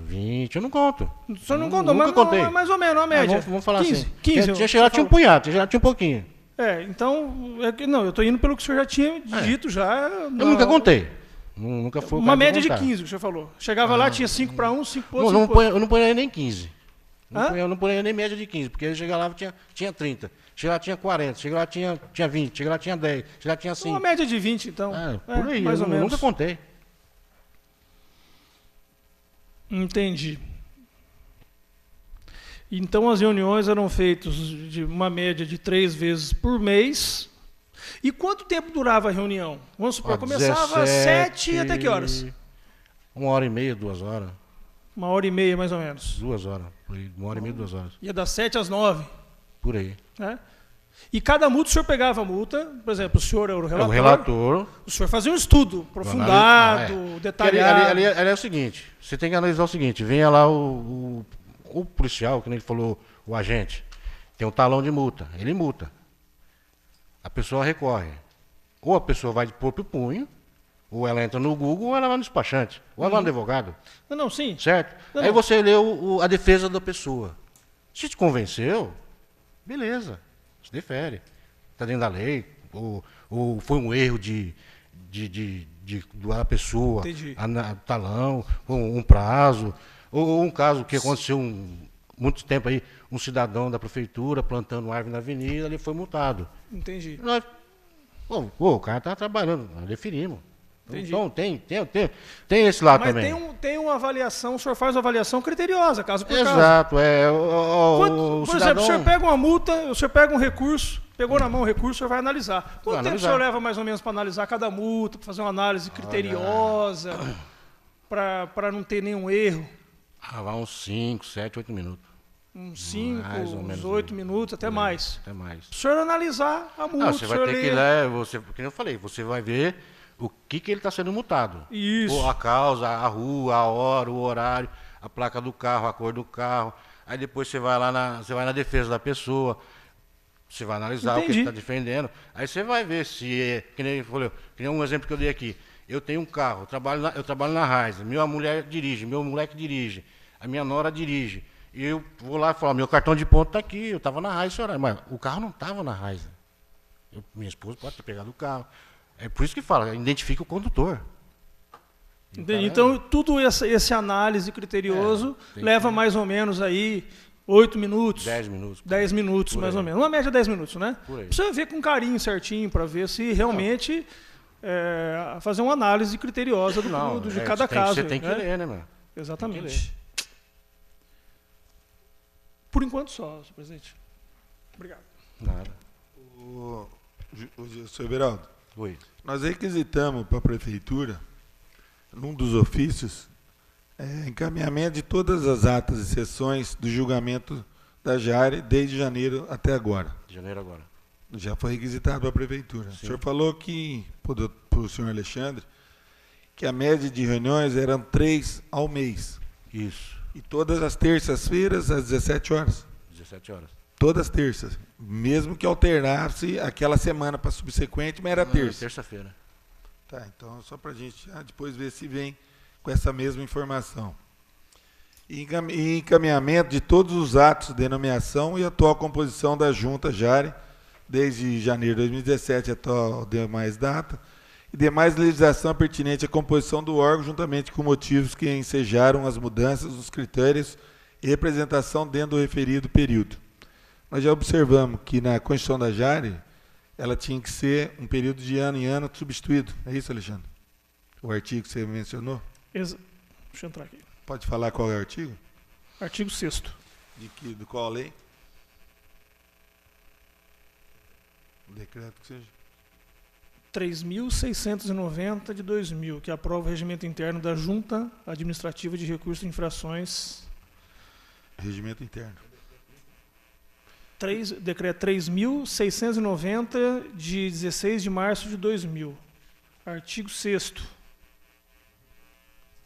20, eu não conto. O senhor não contou, nunca mas contei. não, mais ou menos, uma média. Vamos falar 15, assim. 15. Tinha chegado, tinha um punhado, tinha chegado, tinha um pouquinho. Então, não, eu estou indo pelo que o senhor já tinha dito já. Eu nunca contei. Nunca foi o Uma caso média de contar. 15, o senhor falou. Chegava lá, tinha 5 para um, 5 para Não, outro. não ponho, eu não ponho nem 15. Hã? Eu não ponho nem média de 15, porque ele chega lá tinha 30, chega lá tinha 40, chega lá tinha 20, chega lá tinha 10, chega lá tinha 5. Uma média de 20, então. Por aí, mais ou menos. nunca contei. Entendi. Então as reuniões eram feitas de uma média de 3 vezes por mês. E quanto tempo durava a reunião? Vamos supor, começava às 7 até que horas? 1h30, 2 horas. 1h30 mais ou menos. 2 horas. Por aí, 1h30, 2 horas. Ia das 7 às 9. Por aí. Né? E cada multa o senhor pegava a multa, por exemplo, o senhor era o relator. O relator. O senhor fazia um estudo aprofundado, detalhado. Ali é o seguinte, você tem que analisar o seguinte, venha lá o policial, que nem ele falou, o agente, tem um talão de multa, ele multa. A pessoa recorre. Ou a pessoa vai de próprio punho, ou ela entra no Google, ou ela vai no despachante, ou ela vai no advogado. Não, sim. Certo? Aí você lê a defesa da pessoa. Se te convenceu, beleza, se defere. Está dentro da lei, ou foi um erro da pessoa, talão, um prazo, ou um caso que aconteceu muito tempo aí, um cidadão da prefeitura plantando árvore na avenida, ele foi multado. Entendi. O cara está trabalhando, nós definimos. Entendi. Então tem esse lado Mas também. tem uma avaliação, o senhor faz uma avaliação criteriosa, caso por caso. Exato, Por exemplo, o senhor pega uma multa, o senhor pega um recurso, pegou na mão o recurso, o senhor vai analisar. Quanto tempo o senhor leva mais ou menos para analisar cada multa, para fazer uma análise criteriosa, para não ter nenhum erro? Vai uns 5, 7, 8 minutos. Uns 5, Mais ou uns menos 8 minutos, até mais. Até mais. O senhor analisar a multa, Você vai ter que ler, como eu falei, você vai ver o que ele está sendo multado. Isso. A causa, a rua, a hora, o horário, a placa do carro, a cor do carro. Aí depois você vai lá na defesa da pessoa, você vai analisar o que ele está defendendo. Aí você vai ver se, que nem um exemplo que eu dei aqui. Eu tenho um carro, eu trabalho na Raiz, minha mulher dirige, meu moleque dirige, a minha nora dirige. E eu vou lá e falo, meu cartão de ponto está aqui, eu estava na Raiz, senhora, mas o carro não estava na Raiz. Minha esposa pode ter pegado o carro. É por isso que fala, identifica o condutor. Então, tudo esse análise criterioso leva mais ou menos aí 8 minutos. 10 minutos. 10 minutos, mais ou menos. Uma média de 10 minutos, né? Por aí. Precisa ver com carinho certinho, para ver se realmente fazer uma análise criteriosa de cada caso. Você tem que ler, né, mano? Exatamente. Por enquanto só, senhor presidente. Obrigado. Nada. O senhor Everaldo, Oi. nós requisitamos para a prefeitura, num dos ofícios, encaminhamento de todas as atas e sessões do julgamento da Jari desde janeiro até agora. De janeiro agora. Já foi requisitado para a prefeitura. Sim. O senhor falou que, para o senhor Alexandre, que a média de reuniões eram 3 ao mês. Isso. E todas as terças-feiras, às 17 horas. 17 horas. Todas as terças. Mesmo que alternasse aquela semana para subsequente, mas era terça. Terça-feira. Tá, então só para a gente depois ver se vem com essa mesma informação. E encaminhamento de todos os atos de nomeação e atual composição da Junta Jari, desde janeiro de 2017 até a demais data, e demais legislação pertinente à composição do órgão, juntamente com motivos que ensejaram as mudanças nos critérios e representação dentro do referido período. Nós já observamos que na Constituição da Jari, ela tinha que ser um período de ano em ano substituído. É isso, Alexandre? O artigo que você mencionou? Deixa eu entrar aqui. Pode falar qual é o artigo? Artigo 6º. Do qual lei? O decreto que seja. 3.690 de 2000, que aprova o regimento interno da Junta Administrativa de Recursos de Infrações. Regimento interno. Decreto 3.690 de 16 de março de 2000. Artigo 6º.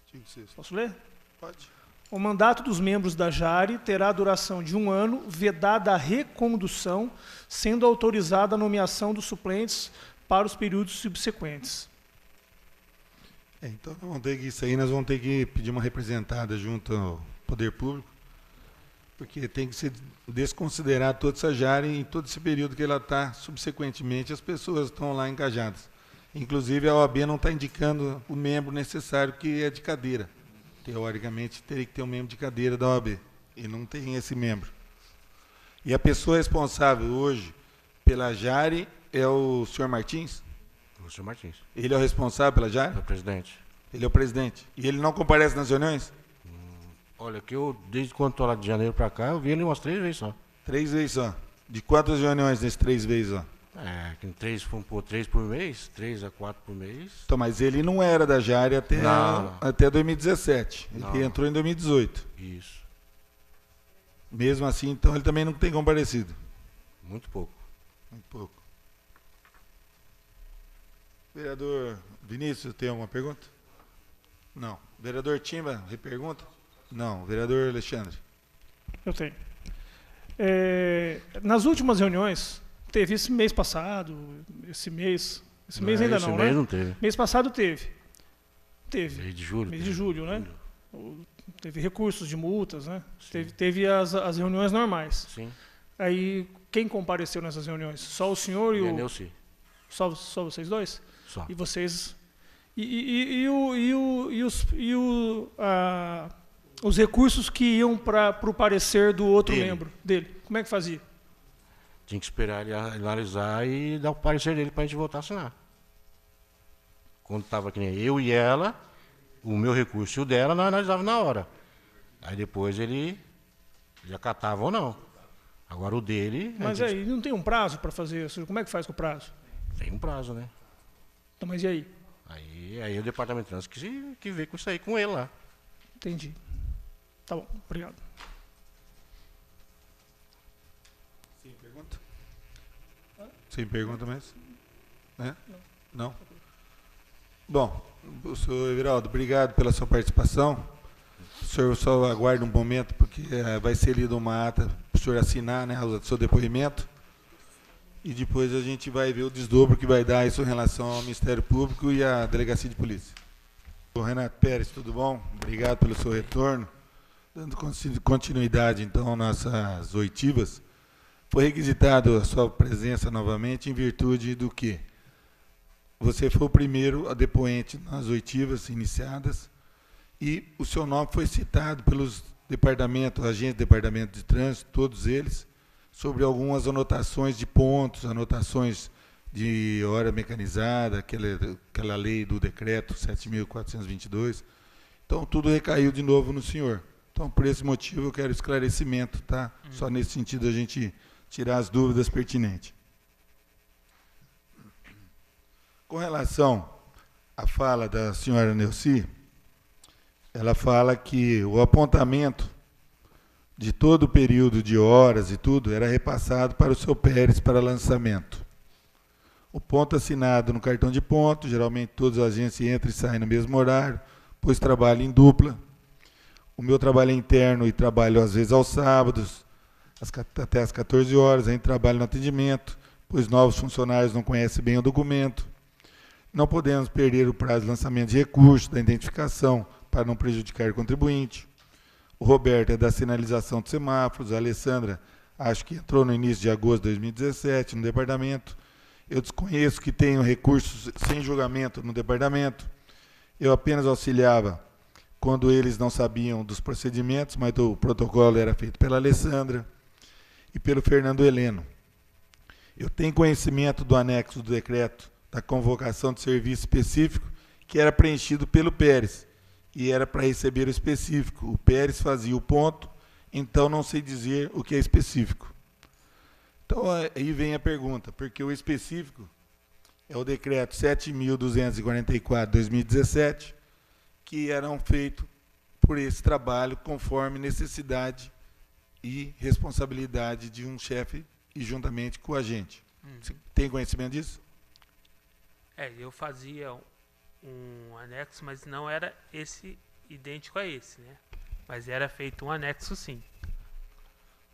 Artigo 6º. Posso ler? Pode. O mandato dos membros da Jari terá duração de 1 ano, vedada a recondução, sendo autorizada a nomeação dos suplentes para os períodos subsequentes. Então nós vamos ter que pedir uma representada junto ao Poder Público, porque tem que ser desconsiderado toda essa Jari em todo esse período que ela está, subsequentemente as pessoas estão lá engajadas. Inclusive a OAB não está indicando o membro necessário que é de cadeira. Teoricamente teria que ter um membro de cadeira da OAB, e não tem esse membro. E a pessoa responsável hoje pela Jari é o senhor Martins? O senhor Martins. Ele é o responsável pela Jari? É o presidente. Ele é o presidente. E ele não comparece nas reuniões? Olha, que eu, desde quando estou lá de janeiro para cá, eu vi ele umas 3 vezes só. 3 vezes só. De quantas reuniões nesses 3 vezes só? Que 3 por mês, 3 a 4 por mês. Então, mas ele não era da Jari até 2017. Ele entrou em 2018. Isso. Mesmo assim, então, ele também não tem comparecido. Muito pouco. Muito pouco. Vereador Vinícius, tem alguma pergunta? Não. Vereador Timba, repergunta? Não. Vereador Alexandre? Eu tenho. Nas últimas reuniões, teve esse mês passado, esse mês ainda não, né? Mês não teve. Mês passado teve. Mês de julho. Mês de julho, né? Teve recursos de multas, né? Teve as reuniões normais. Sim. Aí, quem compareceu nessas reuniões? Só o senhor e o... Neuci. Só vocês dois? Só. E vocês... os recursos que iam para o parecer do outro membro dele, como é que fazia? Tinha que esperar ele analisar e dar o parecer dele para a gente voltar a assinar. Quando estava que nem eu e ela, o meu recurso e o dela, nós analisávamos na hora. Aí depois ele já acatava ou não. Agora o dele... Mas aí não tem um prazo para fazer isso? Como é que faz com o prazo? Tem um prazo, né? Então, mas e aí? Aí o departamento de trânsito que vê com isso aí com ele lá. Entendi. Tá bom, obrigado. Sim, pergunta? Sem pergunta mais? Né? Não? Bom, o senhor Everaldo, obrigado pela sua participação. O senhor só aguarda um momento, porque vai ser lida uma ata para o senhor assinar, né, o seu depoimento. E depois a gente vai ver o desdobro que vai dar isso em relação ao Ministério Público e à Delegacia de Polícia. O Renato Pérez, tudo bom? Obrigado pelo seu retorno. Dando continuidade, então, às nossas oitivas, foi requisitado a sua presença novamente em virtude do quê? Você foi o primeiro a depoente nas oitivas iniciadas e o seu nome foi citado pelos departamentos, agentes do Departamento de Trânsito, todos eles, sobre algumas anotações de pontos, anotações de hora mecanizada, aquela lei do decreto 7.422. Então, tudo recaiu de novo no senhor. Então, por esse motivo, eu quero esclarecimento, tá? Só nesse sentido a gente tirar as dúvidas pertinentes. Com relação à fala da senhora Neuci, ela fala que o apontamento de todo o período de horas e tudo era repassado para o seu Pérez para lançamento. O ponto assinado no cartão de ponto, geralmente todos os agentes entram e saem no mesmo horário, pois trabalho em dupla. O meu trabalho é interno e trabalho às vezes aos sábados, até às 14 horas, ainda trabalho no atendimento, pois novos funcionários não conhecem bem o documento. Não podemos perder o prazo de lançamento de recursos, da identificação, para não prejudicar o contribuinte. O Roberto é da sinalização de semáforos, a Alessandra, acho que entrou no início de agosto de 2017 no departamento. Eu desconheço que tenham recursos sem julgamento no departamento. Eu apenas auxiliava quando eles não sabiam dos procedimentos, mas o protocolo era feito pela Alessandra e pelo Fernando Heleno. Eu tenho conhecimento do anexo do decreto da convocação de serviço específico que era preenchido pelo Pérez e era para receber o específico. O Pérez fazia o ponto, então não sei dizer o que é específico. Então aí vem a pergunta, porque o específico é o decreto 7.244/2017, que eram feitos por esse trabalho conforme necessidade e responsabilidade de um chefe e juntamente com o agente. Você tem conhecimento disso? Eu fazia um anexo, mas não era esse idêntico a esse, né? Mas era feito um anexo, sim.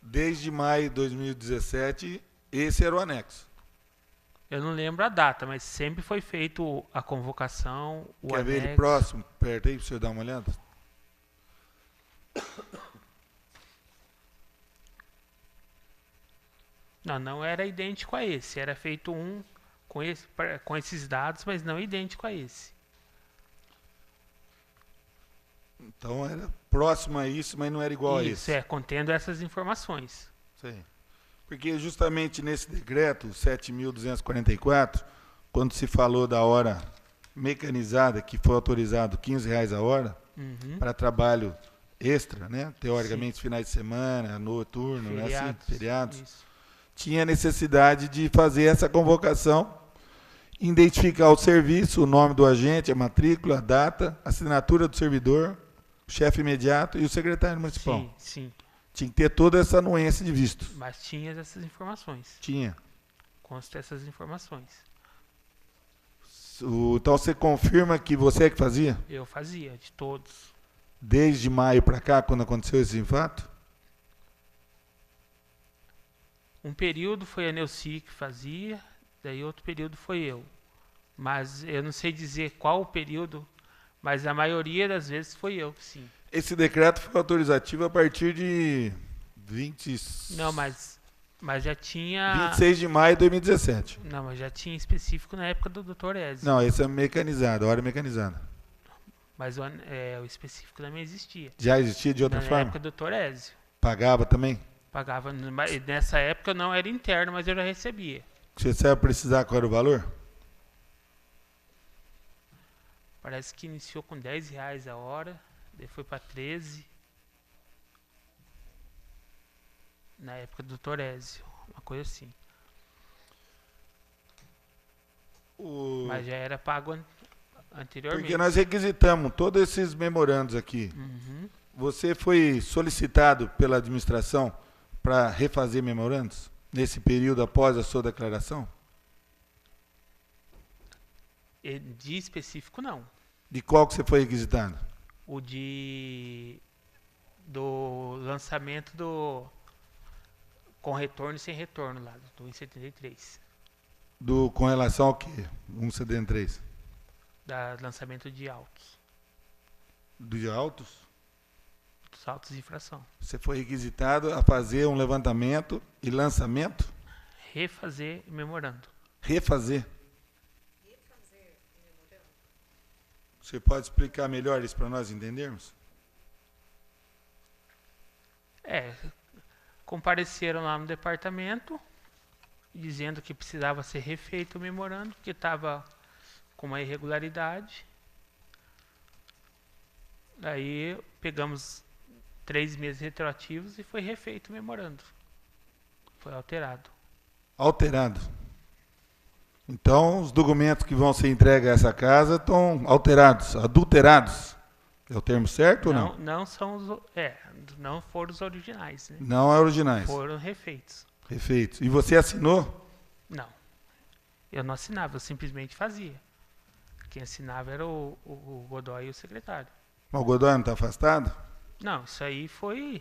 Desde maio de 2017, esse era o anexo. Eu não lembro a data, mas sempre foi feito a convocação, o Quer anexo. ver ele próximo, perto aí, para o senhor dar uma olhada? Não era idêntico a esse. Era feito um com esses dados, mas não idêntico a esse. Então era próximo a isso, mas não era igual a Isso, esse. contendo essas informações. Sim. Porque justamente nesse decreto 7.244, quando se falou da hora mecanizada, que foi autorizado R$15 a hora, para trabalho extra, né? Teoricamente, finais de semana, noturno, Feriados. né? Assim, feriados. Isso. Tinha necessidade de fazer essa convocação, identificar o serviço, o nome do agente, a matrícula, a data, a assinatura do servidor, o chefe imediato e o secretário municipal. Sim, sim. Tinha que ter toda essa anuência de vistos. Mas tinha essas informações. Tinha. Consta essas informações. Então você confirma que você é que fazia? Eu fazia, de todos. Desde maio para cá, quando aconteceu esse fato? Um período foi a Neuci que fazia, daí outro período foi eu. Mas eu não sei dizer qual o período, mas a maioria das vezes foi eu, sim. Esse decreto foi autorizativo a partir de Não, mas já tinha... 26 de maio de 2017. Não, mas já tinha específico na época do Dr. Ezio. Não, esse é mecanizado, hora mecanizada. Mas o específico também existia. Já existia de outra Na forma? época do Dr. Ezio. Pagava também? Pagava, nessa época não era interno, mas eu já recebia. Você sabe precisar qual era o valor? Parece que iniciou com R$10 a hora, daí foi para 13. Na época do Dr. Ezio, uma coisa assim. Mas já era pago anteriormente. Porque nós requisitamos todos esses memorandos aqui. Você foi solicitado pela administração para refazer memorandos nesse período após a sua declaração? De específico, não. De qual que você foi requisitado? O do lançamento com retorno e sem retorno lá, do 173. Com relação ao quê? 173. Da lançamento de autos. De autos? Dos autos de infração. Você foi requisitado a fazer um levantamento e lançamento? Refazer memorando. Refazer? Você pode explicar melhor isso para nós entendermos? Compareceram lá no departamento dizendo que precisava ser refeito o memorando, porque estava com uma irregularidade. Aí pegamos 3 meses retroativos e foi refeito o memorando. Foi alterado. Alterado. Então, os documentos que vão ser entregues a essa casa estão alterados, adulterados. É o termo certo ou não? Não são não foram os originais, né? Não é originais. Foram refeitos. Refeitos. E você assinou? Não. Eu não assinava, eu simplesmente fazia. Quem assinava era o Godoy e o secretário. Mas o Godoy não está afastado? Não, isso aí foi.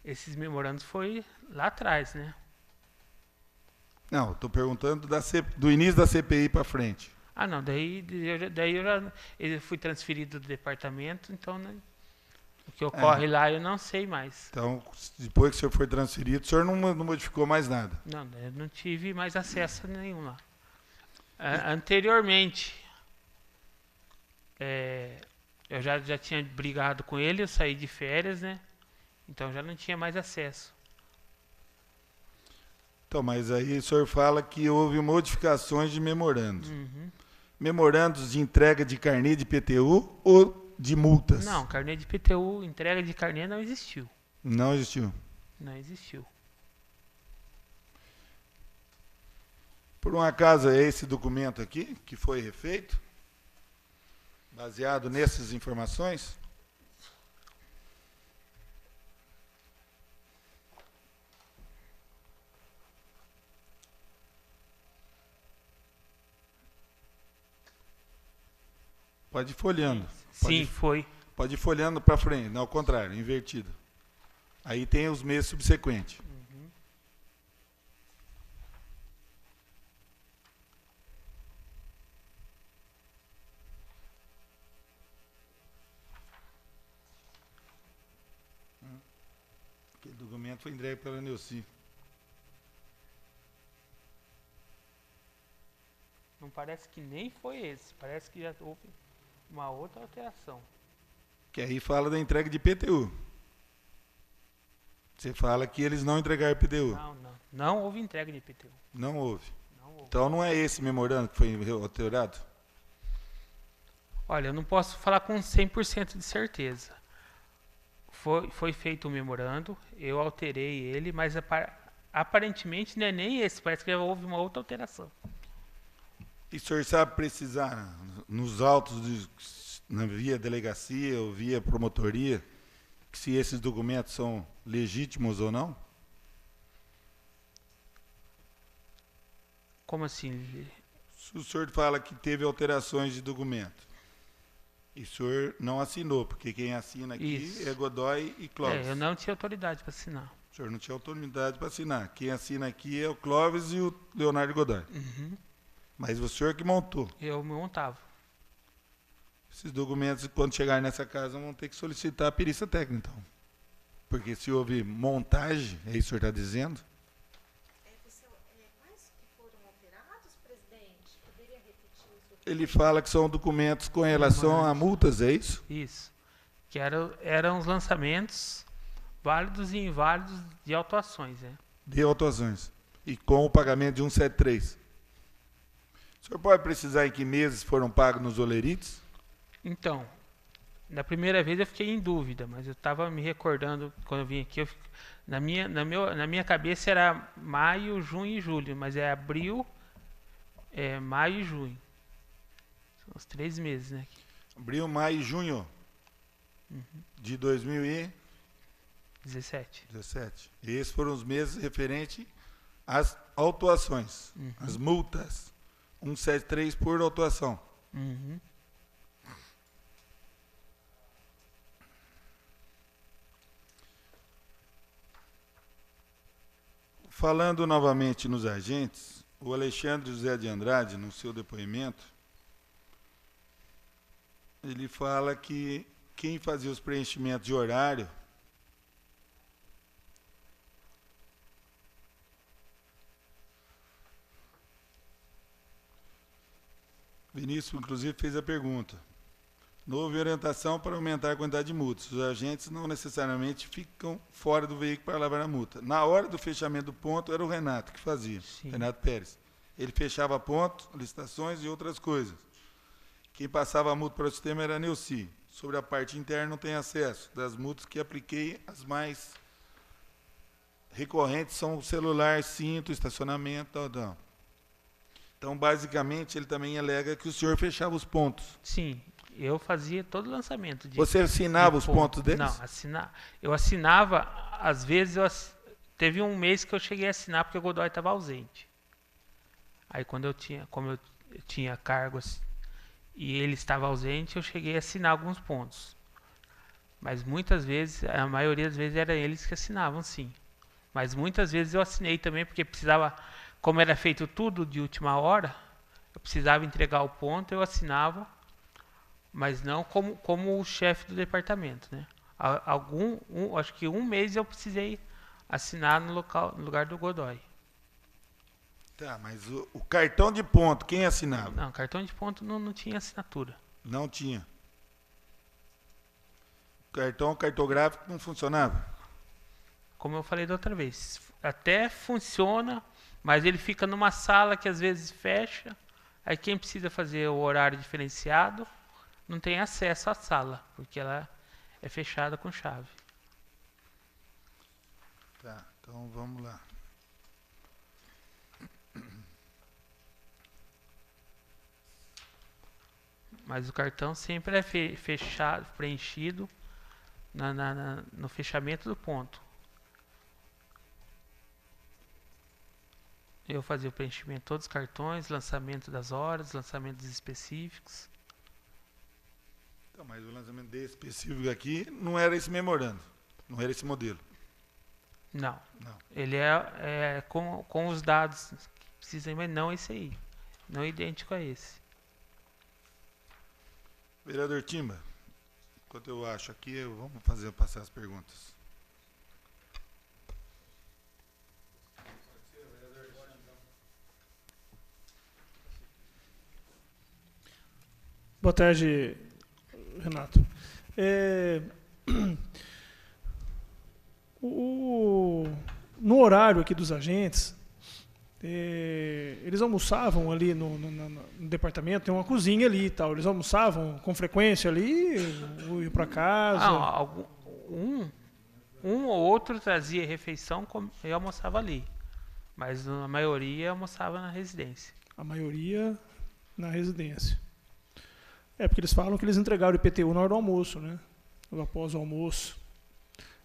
Esses memorandos foi lá atrás, né? Não, estou perguntando do início da CPI para frente. Ah, não, eu fui transferido do departamento, então né, o que ocorre lá eu não sei mais. Então, depois que o senhor foi transferido, o senhor não modificou mais nada? Não, eu não tive mais acesso nenhum lá. Anteriormente, eu já tinha brigado com ele, eu saí de férias, né? Então já não tinha mais acesso. Então, mas aí o senhor fala que houve modificações de memorando. Uhum. Memorandos de entrega de carnê de PTU ou de multas? Não, carnê de PTU, entrega de carnê não existiu. Não existiu. Não existiu. Por um acaso é esse documento aqui que foi refeito? Baseado nessas informações? Pode ir folheando. Sim, foi. Pode ir folheando para frente, não, ao contrário, invertido. Aí tem os meses subsequentes. Aquele documento foi entregue pela Neuci. Não parece que nem foi esse. Parece que já houve uma outra alteração. Que aí fala da entrega de PTU. Você fala que eles não entregaram PTU. Não. Não houve entrega de PTU. Não houve. Não houve. Então não é esse memorando que foi alterado? Olha, eu não posso falar com 100% de certeza. Foi feito um memorando, eu alterei ele, mas aparentemente não é nem esse. Parece que houve uma outra alteração. E o senhor sabe precisar, nos autos, na via delegacia ou via promotoria, que se esses documentos são legítimos ou não? Como assim? Se o senhor fala que teve alterações de documento, e o senhor não assinou, porque quem assina aqui Isso. é Godoy e Clóvis. Eu não tinha autoridade para assinar. O senhor não tinha autoridade para assinar. Quem assina aqui é o Clóvis e o Leonardo Godoy. Uhum. Mas o senhor que montou. Eu montava. Esses documentos, quando chegar nessa casa, vão ter que solicitar a perícia técnica, então. Porque se houve montagem, é isso que o senhor está dizendo? Quais que foram alterados, presidente? Poderia repetir isso? Ele fala que são documentos com relação a multas, é isso? Isso. Que eram os lançamentos válidos e inválidos de autuações, né? De autuações. E com o pagamento de 173. O senhor pode precisar em que meses foram pagos nos olerites? Então, na primeira vez eu fiquei em dúvida, mas eu estava me recordando quando eu vim aqui, na minha cabeça era maio, junho e julho, mas é abril, maio e junho. São os 3 meses, né? Abril, maio e junho de 2017. 17. E esses foram os meses referentes às autuações, às multas. 173 por autuação. Uhum. Falando novamente nos agentes, o Alexandre José de Andrade, no seu depoimento, ele fala que quem fazia os preenchimentos de horário Vinícius, inclusive, fez a pergunta. Não houve orientação para aumentar a quantidade de multas. Os agentes não necessariamente ficam fora do veículo para lavar a multa. Na hora do fechamento do ponto, era o Renato que fazia, Sim. Renato Pérez. Ele fechava ponto, licitações e outras coisas. Quem passava a multa para o sistema era a Neuci. Sobre a parte interna, não tem acesso. Das multas que apliquei, as mais recorrentes são o celular, cinto, estacionamento, tal. Então, basicamente, ele também alega que o senhor fechava os pontos. Sim, eu fazia todo o lançamento de Você assinava os ponto. pontos deles? Não, eu assinava, às vezes teve um mês que eu cheguei a assinar porque o Godoy estava ausente. Aí como eu tinha cargos e ele estava ausente, eu cheguei a assinar alguns pontos. Mas muitas vezes, a maioria das vezes era eles que assinavam, sim. Mas muitas vezes eu assinei também porque precisava, como era feito tudo de última hora, eu precisava entregar o ponto, eu assinava, mas não como o chefe do departamento, né? Acho que um mês eu precisei assinar no lugar do Godoy. Tá, mas o cartão de ponto, quem assinava? Não, cartão de ponto não tinha assinatura. Não tinha. O cartão cartográfico não funcionava? Como eu falei da outra vez, até funciona, mas ele fica numa sala que às vezes fecha, aí quem precisa fazer o horário diferenciado não tem acesso à sala, porque ela é fechada com chave. Tá, então vamos lá. Mas o cartão sempre é fechado, preenchido no fechamento do ponto. Eu fazia o preenchimento de todos os cartões, lançamento das horas, lançamentos específicos. Então, mas o lançamento desse específico aqui não era esse memorando, não era esse modelo. Não. Não. Ele é com os dados que precisam, mas não esse aí. Não idêntico a esse. Vereador Timba, enquanto eu acho aqui, vamos passar as perguntas. Boa tarde, Renato. No horário aqui dos agentes, eles almoçavam ali no departamento, tem uma cozinha ali e tal. Eles almoçavam com frequência ali, ou iam para casa? Um ou outro trazia refeição e almoçava ali. Mas a maioria almoçava na residência. A maioria na residência. Porque eles falam que eles entregaram o IPTU na hora do almoço, né? Ou após o almoço.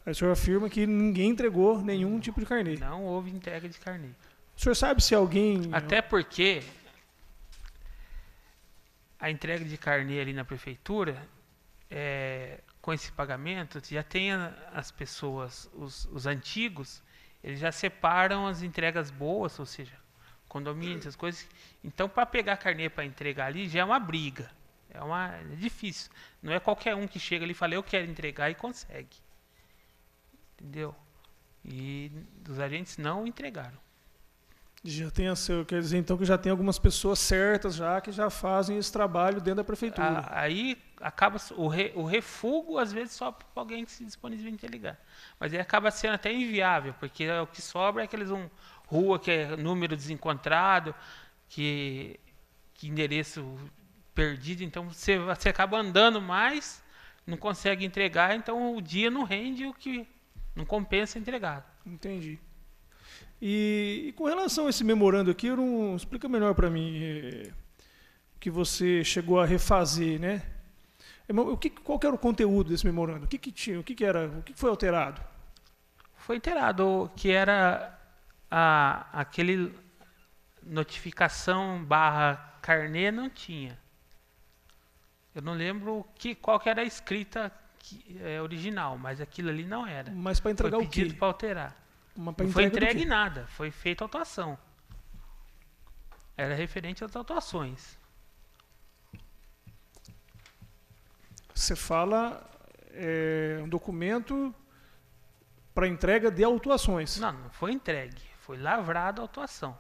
Aí o senhor afirma que ninguém entregou nenhum tipo de carnê. Não houve entrega de carnê. O senhor sabe se alguém... Até porque a entrega de carnê ali na prefeitura, com esse pagamento, já tem as pessoas, os antigos, eles já separam as entregas boas, ou seja, condomínios, essas coisas. Então, para pegar carnê para entregar ali, já é uma briga. É difícil. Não é qualquer um que chega ali e fala, eu quero entregar e consegue. Entendeu? E os agentes não entregaram. Já tem quer dizer então que já tem algumas pessoas certas já que já fazem esse trabalho dentro da prefeitura. Aí acaba o refugo, às vezes só para alguém que se disponibiliza em ligar. Mas aí acaba sendo até inviável, porque o que sobra é aqueles rua que é número desencontrado, que endereço perdido, então você acaba andando mais, não consegue entregar, então o dia não rende, o que não compensa entregar. Entendi. E com relação a esse memorando aqui, explica melhor para mim que você chegou a refazer, né? Qual que era o conteúdo desse memorando? O que tinha? O que foi alterado? Foi alterado que era aquele notificação / carnê não tinha. Eu não lembro qual que era a escrita original, mas aquilo ali não era. Mas para entregar foi o quê? pedido para alterar. Não foi entregue nada, foi feita autuação. Era referente às autuações. Você fala um documento para entrega de autuações. Não foi entregue, foi lavrada a autuação.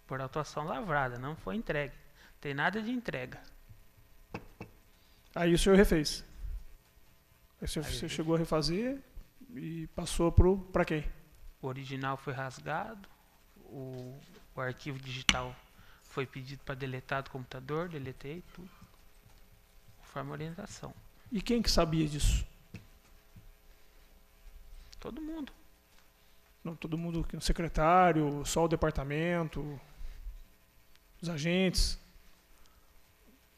Por autuação lavrada, não foi entregue. Tem nada de entrega. Aí o senhor refez. Aí você chegou a refazer e passou para quem? O original foi rasgado, o arquivo digital foi pedido para deletar do computador, deletei tudo. Conforme a orientação. E quem que sabia disso? Todo mundo. Não, todo mundo, o secretário, só o departamento, os agentes?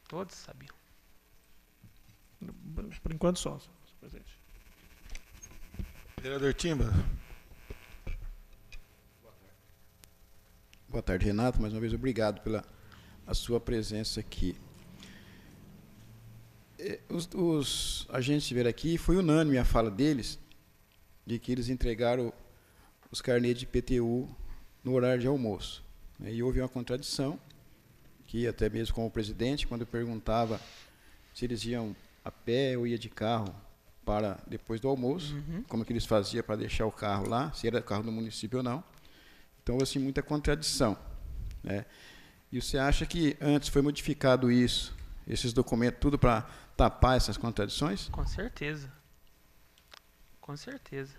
Todos sabiam. Por enquanto só, senhor presidente. Vereador Timba. Boa tarde, Renato. Mais uma vez, obrigado pela a sua presença aqui. Os agentes estiveram aqui, foi unânime a fala deles, de que eles entregaram os carnês de IPTU no horário de almoço. E houve uma contradição, que até mesmo com o presidente, quando eu perguntava se eles iam a pé ou ia de carro para depois do almoço, como que eles faziam para deixar o carro lá, se era carro do município ou não. Então, assim, muita contradição, né? E você acha que antes foi modificado isso, esses documentos, tudo para tapar essas contradições? Com certeza. Com certeza.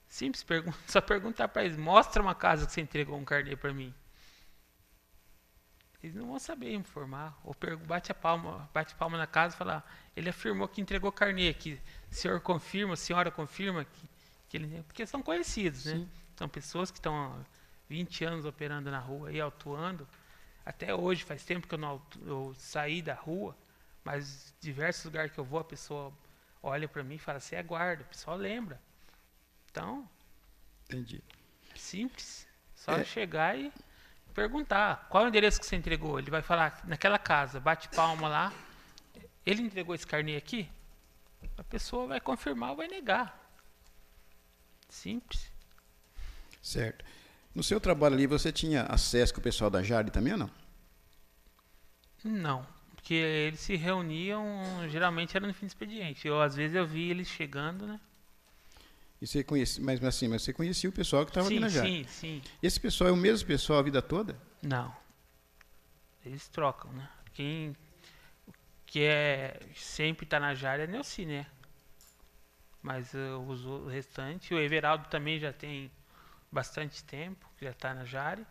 Simples pergunta. Só perguntar para eles, mostra uma casa que você entregou um carnê para mim. Eles não vão saber informar. Ou bate palma na casa e fala, ele afirmou que entregou carnê aqui. O senhor confirma, a senhora confirma que ele... Porque são conhecidos, né? Sim. São pessoas que estão há 20 anos operando na rua e autuando. Até hoje, faz tempo que eu saí da rua, mas diversos lugares que eu vou, a pessoa olha para mim e fala, você é guarda, o pessoal lembra. Então, Entendi. simples. Só chegar e perguntar, qual é o endereço que você entregou? Ele vai falar, naquela casa, bate palma lá, ele entregou esse carnê aqui? A pessoa vai confirmar ou vai negar. Simples. Certo. No seu trabalho ali, você tinha acesso com o pessoal da Jari também ou não? Não, porque eles se reuniam, geralmente era no fim do expediente. Às vezes eu vi eles chegando, né? E você conhecia, mas você conhecia o pessoal que estava ali na Jari? Sim. Esse pessoal é o mesmo pessoal a vida toda? Não. Eles trocam, né? Quem sempre está na Jari é Neuci, né? Mas o restante, o Everaldo também já tem bastante tempo, que já está na Jari,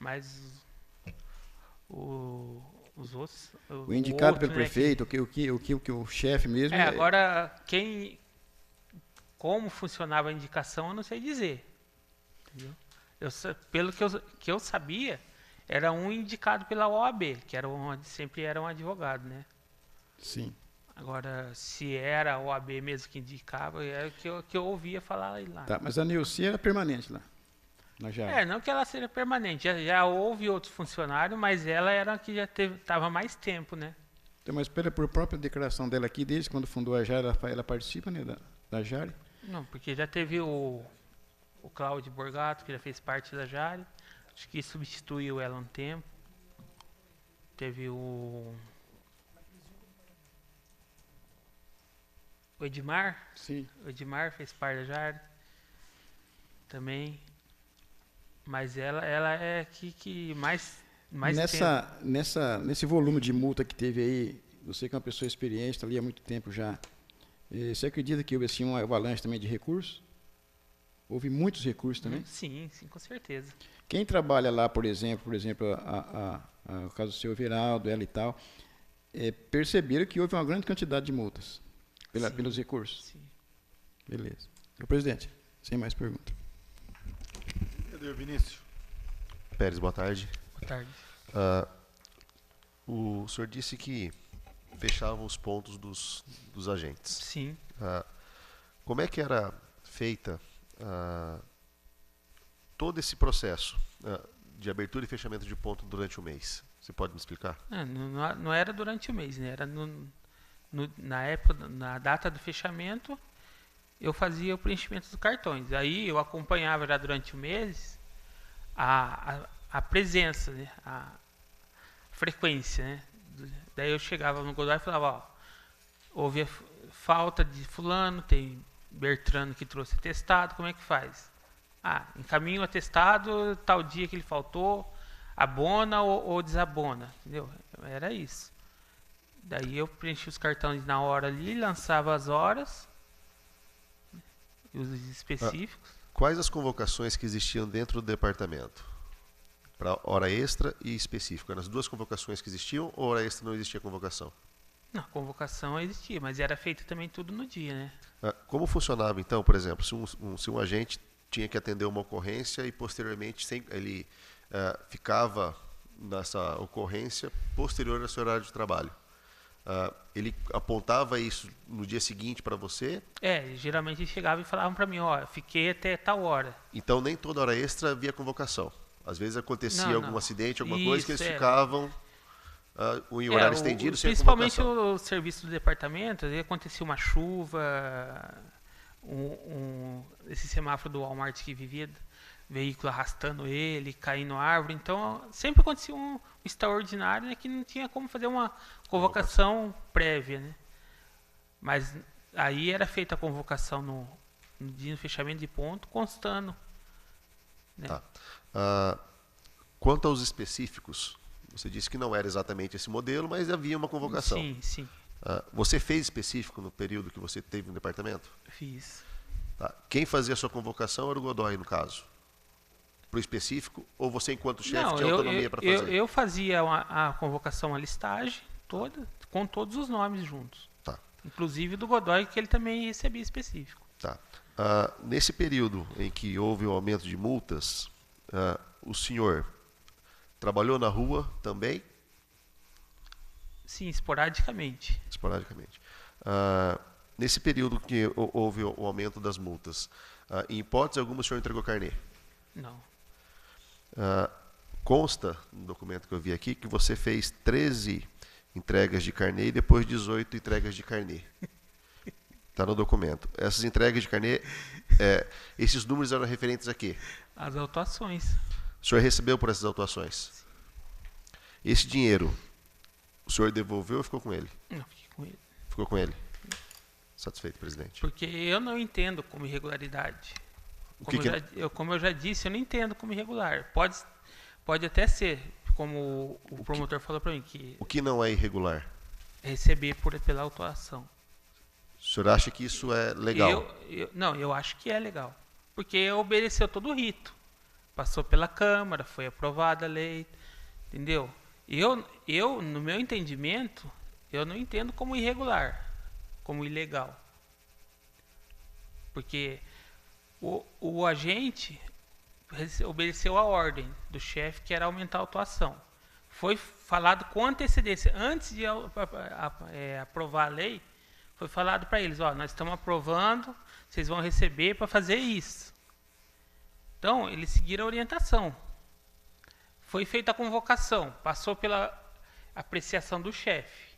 mas os outros... O indicado outro, pelo né, prefeito, o que o chefe mesmo... agora, como funcionava a indicação, eu não sei dizer. Entendeu? Pelo que eu sabia, era um indicado pela OAB, que sempre era um advogado, né? Sim. Agora, se era a OAB mesmo que indicava, era o que eu ouvia falar lá. Tá, mas a Neuci era permanente lá, na Jari? Não que ela seja permanente. Já houve outros funcionários, mas ela era a que já estava mais tempo, né? Então, mas por própria declaração dela aqui, desde quando fundou a Jari, ela participa, né, da Jari? Não, porque já teve o Cláudio Borgato, que já fez parte da Jari. Acho que substituiu ela um tempo. Teve o Edmar. Sim. O Edmar fez parte da Jari também. Mas ela é que mais tempo. Nesse volume de multa que teve aí, você que é uma pessoa experiente, está ali há muito tempo já, você acredita que houve assim uma avalanche também de recursos? Houve muitos recursos também? Sim, com certeza. Quem trabalha lá, por exemplo, o caso do seu Everaldo, ela e tal, perceberam que houve uma grande quantidade de multas pelos recursos? Sim. Beleza. Senhor presidente, sem mais perguntas. Vereador Vinícius. Pérez, boa tarde. Boa tarde. O senhor disse que fechavam os pontos dos agentes. Sim. Como é que era feita todo esse processo de abertura e fechamento de ponto durante o mês? Você pode me explicar? Não era durante o mês, né? Era na época, na data do fechamento, eu fazia o preenchimento dos cartões. Aí eu acompanhava já durante o mês a presença, né? A frequência, né? Daí eu chegava no Godoy e falava, houve a falta de fulano, tem Bertrano que trouxe atestado, como é que faz? Encaminho o atestado, tal dia que ele faltou, abona ou desabona, entendeu? Era isso. Daí eu preenchi os cartões na hora ali, lançava as horas, os específicos. Quais as convocações que existiam dentro do departamento? Para hora extra e específico. Eram as duas convocações que existiam ou hora extra não existia convocação? Não, convocação existia, mas era feito também tudo no dia, né? Como funcionava então, por exemplo, se um agente tinha que atender uma ocorrência e posteriormente ele ficava nessa ocorrência posterior ao seu horário de trabalho? Ele apontava isso no dia seguinte para você? Geralmente eles chegavam e falavam para mim, ó, fiquei até tal hora. Então nem toda hora extra havia convocação. Às vezes acontecia algum acidente, alguma coisa que eles ficavam em horário estendido sem principalmente convocação. o serviço do departamento, aí acontecia uma chuva, esse semáforo do Walmart que vivia, veículo arrastando ele, caindo árvore. Então sempre acontecia um extraordinário, né, que não tinha como fazer uma convocação prévia, né? Mas aí era feita a convocação no dia do fechamento de ponto, constando. Né? Tá. Quanto aos específicos, você disse que não era exatamente esse modelo, mas havia uma convocação. Sim, sim. Você fez específico no período que você teve no departamento? Fiz. Tá. Quem fazia a sua convocação era o Godoy, no caso? Para o específico? Ou você, enquanto chefe, tinha autonomia para fazer? Eu fazia a convocação à listagem toda, com todos os nomes juntos. Tá. Inclusive do Godoy, que ele também recebia específico. Tá. Nesse período em que houve o aumento de multas, o senhor trabalhou na rua também? Sim, esporadicamente. Esporadicamente. Nesse período que houve o aumento das multas, em hipótese alguma o senhor entregou carnê? Não. Consta no documento que eu vi aqui que você fez 13 entregas de carnê e depois 18 entregas de carnê. Está no documento. Essas entregas de carnê, esses números eram referentes a quê? As autuações. O senhor recebeu por essas autuações? Esse dinheiro, o senhor devolveu ou ficou com ele? Não, fiquei com ele. Ficou com ele. Satisfeito, presidente. Porque eu não entendo como irregularidade. Como eu já disse, eu não entendo como irregular. Pode até ser, como o promotor falou para mim, que o que não é irregular? Receber pela autuação. O senhor acha que isso é legal? Não, eu acho que é legal. Porque obedeceu todo o rito. Passou pela Câmara, foi aprovada a lei, entendeu? Eu, no meu entendimento, eu não entendo como irregular, como ilegal. Porque o agente obedeceu a ordem do chefe, que era aumentar a autuação. Foi falado com antecedência, antes de aprovar a lei, foi falado para eles, nós estamos aprovando, vocês vão receber para fazer isso. Então, eles seguiram a orientação. Foi feita a convocação, passou pela apreciação do chefe,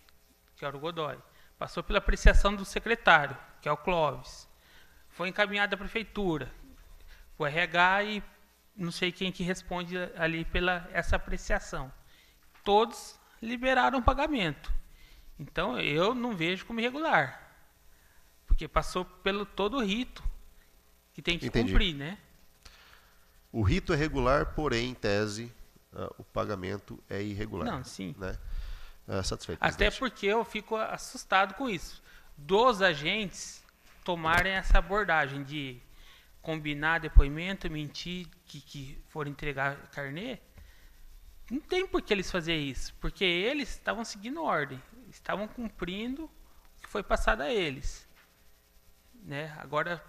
que era o Godoy, passou pela apreciação do secretário, que é o Clóvis, foi encaminhada à prefeitura, o RH e não sei quem que responde ali pela essa apreciação. Todos liberaram o pagamento. Então, eu não vejo como irregular, porque passou pelo todo o rito que tem que cumprir, né? O rito é regular, porém, em tese, o pagamento é irregular. Não, sim. Né? Satisfeito, até presidente. porque eu fico assustado com isso. Dos agentes tomarem essa abordagem de combinar depoimento, mentir, que for entregar carnê, não tem por que eles fazerem isso, porque eles estavam seguindo ordem, estavam cumprindo o que foi passado a eles. Né? Agora,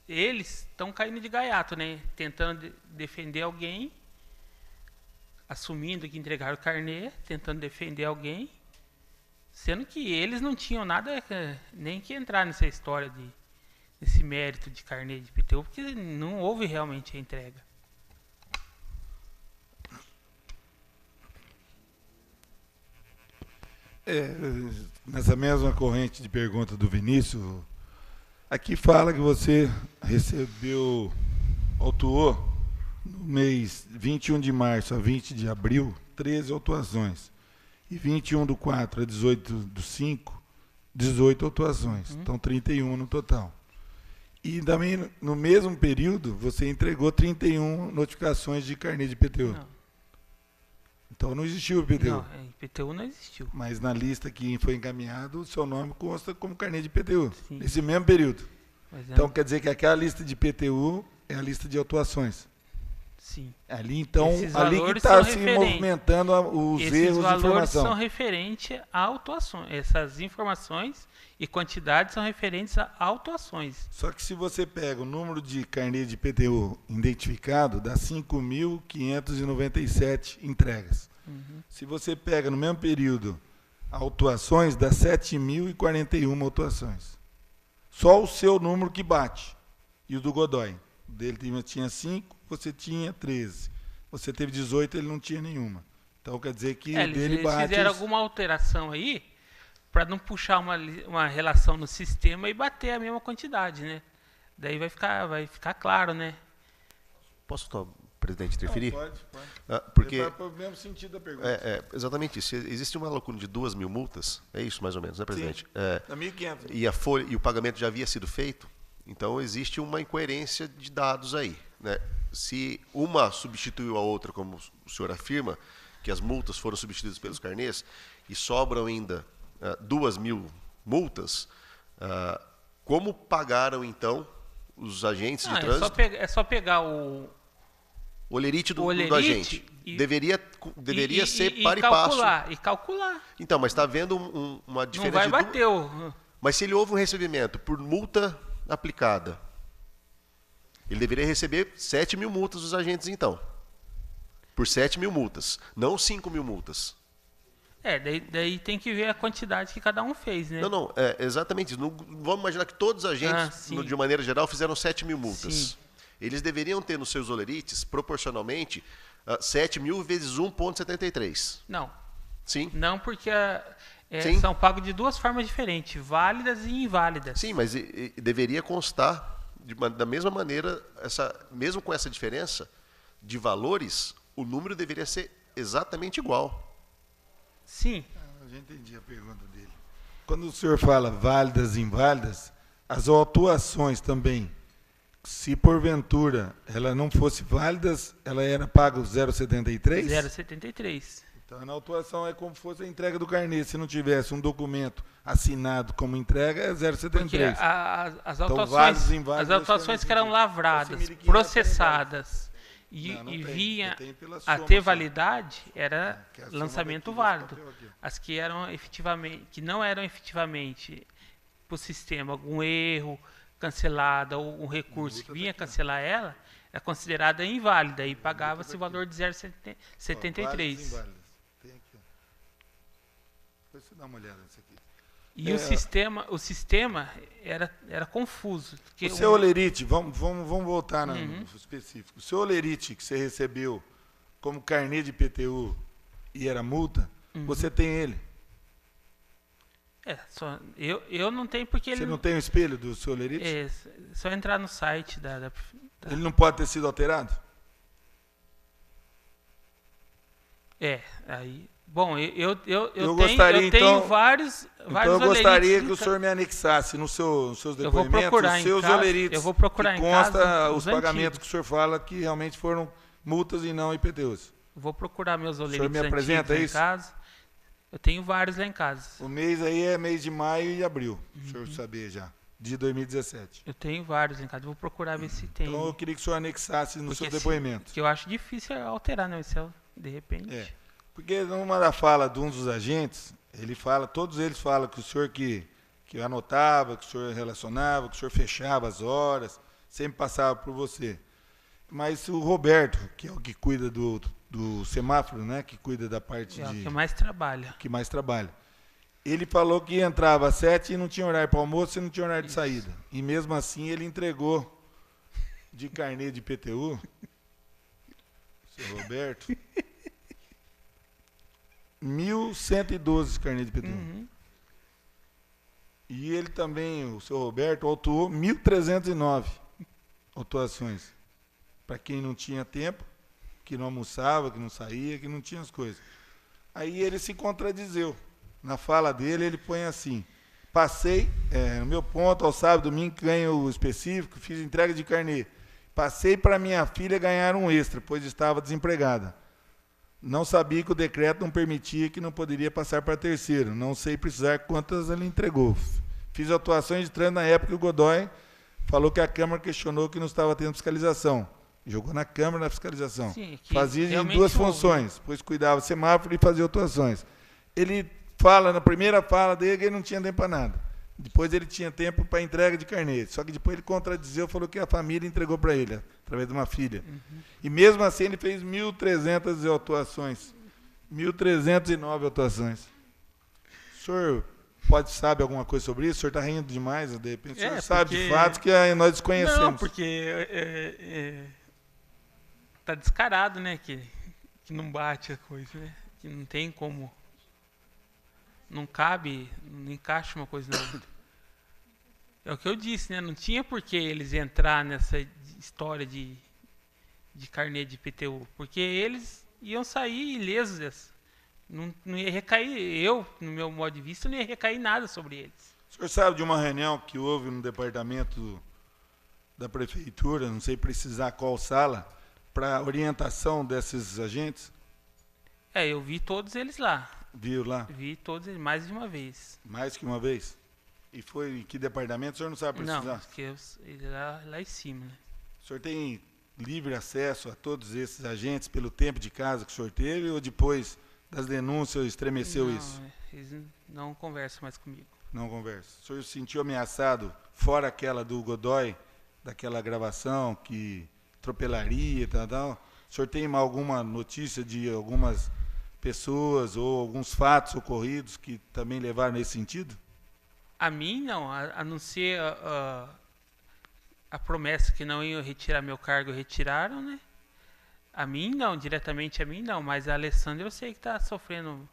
eles estão caindo de gaiato, né? Tentando defender alguém, assumindo que entregaram o carnê, tentando defender alguém, sendo que eles não tinham nada nem que entrar nessa história desse mérito de carnê de IPTU, porque não houve realmente a entrega. Nessa mesma corrente de pergunta do Vinícius, aqui fala que você autuou no mês 21 de março a 20 de abril, 13 autuações. E 21/4 a 18/5, 18 autuações. Então, 31 no total. E também, no mesmo período, você entregou 31 notificações de carnê de IPTU. Não. Então não existiu o IPTU. Não, IPTU não existiu. Mas na lista que foi encaminhado, o seu nome consta como carnê de IPTU, Sim. nesse mesmo período. Mas Então quer dizer que aquela lista de IPTU é a lista de autuações. sim. Ali então, Esses ali que valores está são se referentes. movimentando os Esses erros de valores informação. são referentes a autuações. Essas informações e quantidades são referentes a autuações. Só que se você pega o número de carnê de IPTU identificado, dá 5.597 entregas. Se você pega no mesmo período autuações, dá 7.041 autuações. Só o seu número que bate. E o do Godoy. O dele tinha 5, você tinha 13. Você teve 18, ele não tinha nenhuma. Então quer dizer que o dele Eles bate. fizeram alguma alteração aí para não puxar uma relação no sistema e bater a mesma quantidade, né? Daí vai ficar claro, né? Posso, presidente, interferir? Não, pode. Porque Para o mesmo sentido da pergunta. exatamente isso. Existe uma lacuna de 2.000 multas, é isso mais ou menos, né, presidente? Dá 1.500. E a folha e o pagamento já havia sido feito, então existe uma incoerência de dados aí, né? Se uma substituiu a outra, como o senhor afirma, que as multas foram substituídas pelos carnês e sobram ainda 2.000 multas, como pagaram então os agentes de trânsito? É só pegar o Olerite do olerite agente. e- Deveria ser e par e passo. calcular, e calcular. Então, mas está havendo uma Não diferença vai de bater o... Mas se ele houve um recebimento por multa aplicada, ele deveria receber 7.000 multas dos agentes, então. Por 7.000 multas, não 5.000 multas. Daí tem que ver a quantidade que cada um fez, né? Não, exatamente isso. Não, vamos imaginar que todos os agentes, sim. de maneira geral, fizeram 7.000 multas. Sim. Eles deveriam ter nos seus olerites, proporcionalmente, 7.000 vezes 1,73. Não, Sim? não porque Sim. são pagos de duas formas diferentes, válidas e inválidas. Sim, mas deveria constar, da mesma maneira, mesmo com essa diferença de valores, o número deveria ser exatamente igual. Sim, Eu já entendi a pergunta dele. Quando o senhor fala válidas e inválidas, as autuações também, se porventura ela não fosse válidas, ela era paga o 0,73? 0,73. Então, na autuação é como se fosse a entrega do carnê. Se não tivesse um documento assinado como entrega, é Porque 0,73. as Então, autuações, válidos e inválidos, as autuações que eram lavradas, Fosse 1.500 processadas Não, não e tem. vinha Tem pela a soma ter só. validade, era que é a soma lançamento daqui, válido. desse papel aqui. As que eram efetivamente, que não eram efetivamente para o sistema, algum erro, cancelada ou um recurso que vinha cancelar ela, é considerada inválida e pagava-se o valor de Ó, válidas e 0,73. inválidas. Tem aqui, ó. Depois você dá uma olhada nisso aqui. E o sistema era confuso. Porque O seu olerite, vamos voltar no específico. O seu olerite que você recebeu como carnê de IPTU e era multa, você tem ele. eu não tenho porque Você ele não tem o espelho do seu olerite? é só entrar no site Ele não pode ter sido alterado? aí bom, eu gostaria, tenho então- vários Então eu olerites gostaria em que o ca- senhor me anexasse nos seus Eu vou depoimentos procurar os em seus casa, olerites. eu vou procurar que em consta casa os os pagamentos antigos. que o senhor fala que realmente foram multas e não IPTUs. vou procurar meus olerites me apresenta antigos isso? em casa. Eu tenho vários lá em casa. O mês aí é mês de maio e abril, o senhor saber já, de 2017. Eu tenho vários em casa. Vou procurar ver se tem. Então eu queria que o senhor anexasse no Porque seu se- depoimento. Que eu acho difícil alterar, né? Se eu, de repente. É. Porque numa da fala de um dos agentes, todos eles falam que o senhor que anotava, que o senhor relacionava, que o senhor fechava as horas, sempre passava por você. Mas o Roberto, que é o que cuida do semáforo, né, que cuida da parte É o de que mais trabalha. que mais trabalha, ele falou que entrava às 7 e não tinha horário para almoço e não tinha horário de saída. E mesmo assim ele entregou de carnê de IPTU, seu Roberto, 1.112 carnê de IPTU. E ele também, o seu Roberto, autuou 1.309 autuações. Para quem não tinha tempo, que não almoçava, que não saía, que não tinha as coisas. Aí ele se contradizeu. Na fala dele, ele põe assim: passei, no meu ponto, ao sábado, domingo, ganho o específico, fiz entrega de carnê. Passei para minha filha ganhar um extra, pois estava desempregada. Não sabia que o decreto não permitia que não poderia passar para terceiro. Não sei precisar quantas ele entregou. Fiz autuações de trânsito na época que o Godoy falou que a Câmara questionou que não estava tendo fiscalização. Jogou na Câmara na fiscalização. Sim, que Fazia em realmente duas houve. funções, pois cuidava semáforo e fazia autuações. Ele fala, na primeira fala dele, que ele não tinha tempo para nada. Depois ele tinha tempo para entrega de carnê. Só que depois ele contradizeu, falou que a família entregou para ele, através de uma filha. E mesmo assim ele fez 1.300 autuações. 1.309 autuações. O senhor sabe alguma coisa sobre isso? O senhor está rindo demais, de repente. O senhor sabe de fatos que nós desconhecemos. Não, porque tá descarado, né? Que não bate a coisa, né? Que não tem como. Não cabe, não encaixa uma coisa na outra. É o que eu disse, né? Não tinha por que eles entrar nessa história de carnê de IPTU, porque eles iam sair ilesos dessa. Não ia recair, eu, no meu modo de vista, não ia recair nada sobre eles. O senhor sabe de uma reunião que houve no departamento da prefeitura, não sei precisar qual sala, para orientação desses agentes? Eu vi todos eles lá. Viu lá? Vi todos eles mais de uma vez. Mais que uma vez? E foi em que departamento? O senhor não sabe precisar? Não, porque lá em cima, né? O senhor tem livre acesso a todos esses agentes pelo tempo de casa que o senhor teve ou depois das denúncias estremeceu Não, isso? Eles não conversam mais comigo. Não conversa. O senhor se sentiu ameaçado, fora aquela do Godoy, daquela gravação que atropelaria e tal? O senhor tem alguma notícia de algumas pessoas ou alguns fatos ocorridos que também levaram nesse sentido? A mim, não. A não ser a promessa que não iam retirar meu cargo, retiraram, né? A mim, não. Diretamente a mim, não. Mas a Alessandra, eu sei que está sofrendo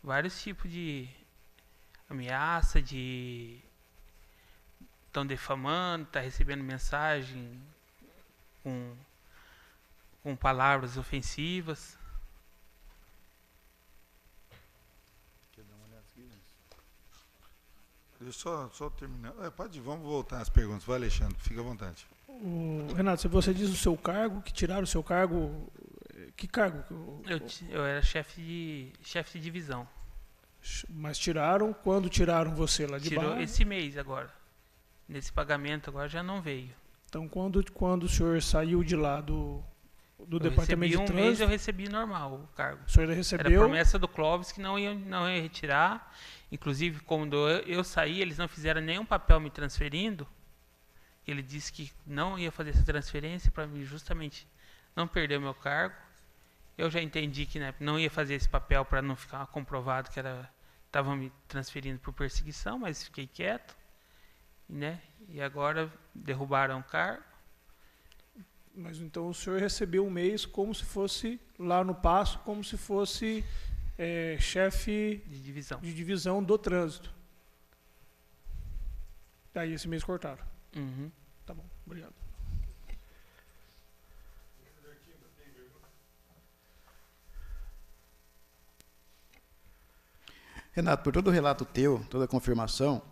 vários tipos de ameaça, estão defamando, está recebendo mensagem com palavras ofensivas. Deixa eu só terminar. Vamos voltar às perguntas. Vai, Alexandre, fica à vontade. Renato, se você diz o seu cargo, que tiraram o seu cargo, que cargo? Eu era chefe de divisão. Mas tiraram, quando tiraram você lá de Tirou baixo? esse mês agora. Nesse pagamento agora já não veio. Então, quando o senhor saiu de lá do departamento de Um mês trânsito, eu recebi normal o cargo. o senhor Era a recebeu... promessa do Clóvis que não ia retirar. Inclusive, quando eu saí, eles não fizeram nenhum papel me transferindo. Ele disse que não ia fazer essa transferência para mim justamente não perder o meu cargo. Eu já entendi que, né, não ia fazer esse papel para não ficar comprovado que estavam me transferindo por perseguição, mas fiquei quieto, né? E agora derrubaram o cargo. Mas então o senhor recebeu um mês como se fosse lá no Paço, como se fosse chefe De divisão. de divisão do trânsito. Daí esse mês cortaram. Uhum. Tá bom, obrigado. Renato, por todo o relato teu, toda a confirmação,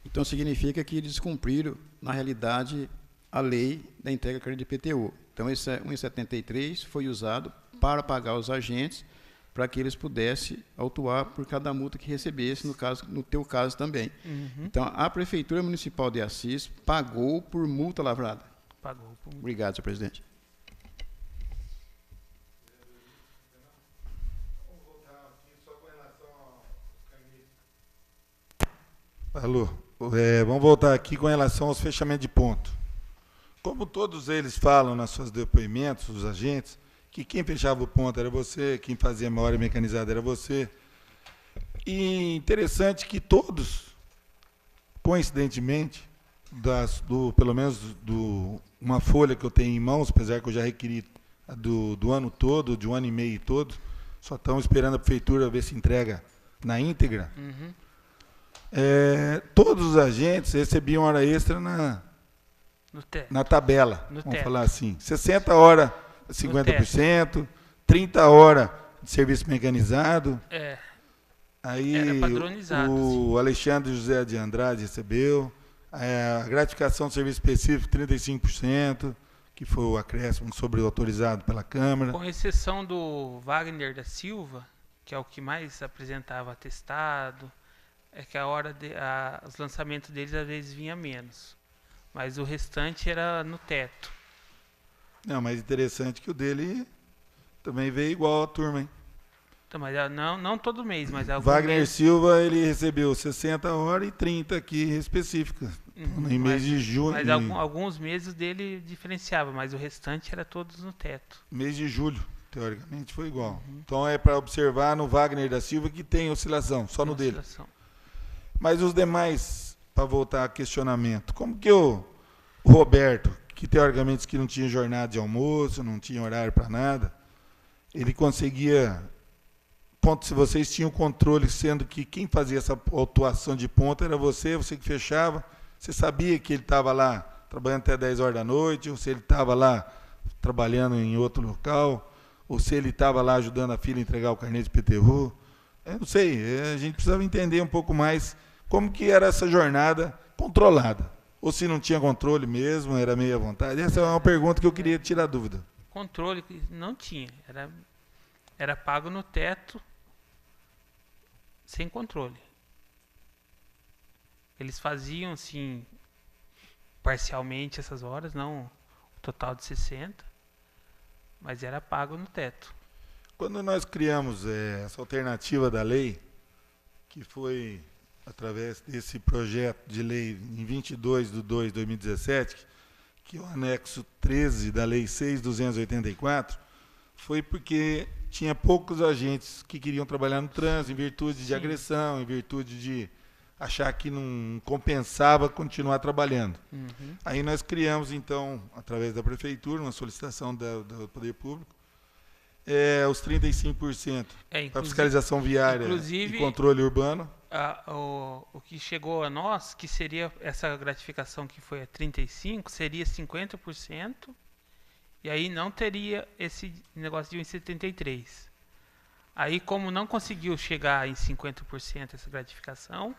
então significa que eles cumpriram, na realidade, a lei da entrega de carnê de IPTU. Então, esse 1,73 foi usado para pagar os agentes para que eles pudessem autuar por cada multa que recebesse, no teu caso também. Uhum. Então, a Prefeitura Municipal de Assis pagou por multa lavrada. Pagou. Obrigado, senhor presidente. Alô, vamos voltar aqui com relação aos fechamentos de ponto. Como todos eles falam nos seus depoimentos, os agentes, que quem fechava o ponto era você, quem fazia a memória mecanizada era você. E interessante que todos, coincidentemente, pelo menos uma folha que eu tenho em mãos, apesar que eu já requeri do ano todo, de um ano e meio todo, só estão esperando a prefeitura ver se entrega na íntegra. Uhum. Todos os agentes recebiam hora extra na tabela, No vamos teto. falar assim. 60 horas, 50%, 30 horas de serviço mecanizado. Aí Era padronizado, o Alexandre José de Andrade recebeu. A gratificação de serviço específico, 35%. que foi o acréscimo sobre o autorizado pela Câmara. Com exceção do Wagner da Silva, que é o que mais apresentava atestado, é que os lançamentos deles às vezes vinha menos. Mas o restante era no teto. Não, mas interessante que o dele também veio igual a turma, hein? Então, mas não todo mês, mas alguns Wagner meses. Silva, ele recebeu 60 horas e 30 aqui específicas. Em mês de junho. Mas alguns meses dele diferenciava, mas o restante era todos no teto. Mês de julho, teoricamente, foi igual. Então é para observar no Wagner da Silva que tem oscilação, só no dele. Mas os demais, para voltar a questionamento, como que o Roberto, que teoricamente disse que não tinha jornada de almoço, não tinha horário para nada, ele conseguia, ponto se vocês tinham controle, sendo que quem fazia essa autuação de ponto era você que fechava, você sabia que ele estava lá trabalhando até 10 horas da noite, ou se ele estava lá trabalhando em outro local, ou se ele estava lá ajudando a filha a entregar o carnê de PTU. Eu não sei, a gente precisava entender um pouco mais como que era essa jornada controlada. Ou se não tinha controle mesmo, era meio à vontade. Essa é uma pergunta que eu queria tirar dúvida. Controle não tinha, era pago no teto, sem controle. Eles faziam, assim, parcialmente essas horas, não o total de 60, mas era pago no teto. Quando nós criamos essa alternativa da lei, que foi através desse projeto de lei em 22/2/2017, que é o anexo 13 da Lei 6.284, foi porque tinha poucos agentes que queriam trabalhar no trânsito, em virtude de agressão, em virtude de achar que não compensava continuar trabalhando. Aí nós criamos, então, através da Prefeitura, uma solicitação do Poder Público, os 35% para fiscalização viária e controle urbano. O que chegou a nós, que seria essa gratificação que foi a 35%, seria 50%, e aí não teria esse negócio de 1,73%. Aí, como não conseguiu chegar em 50% essa gratificação,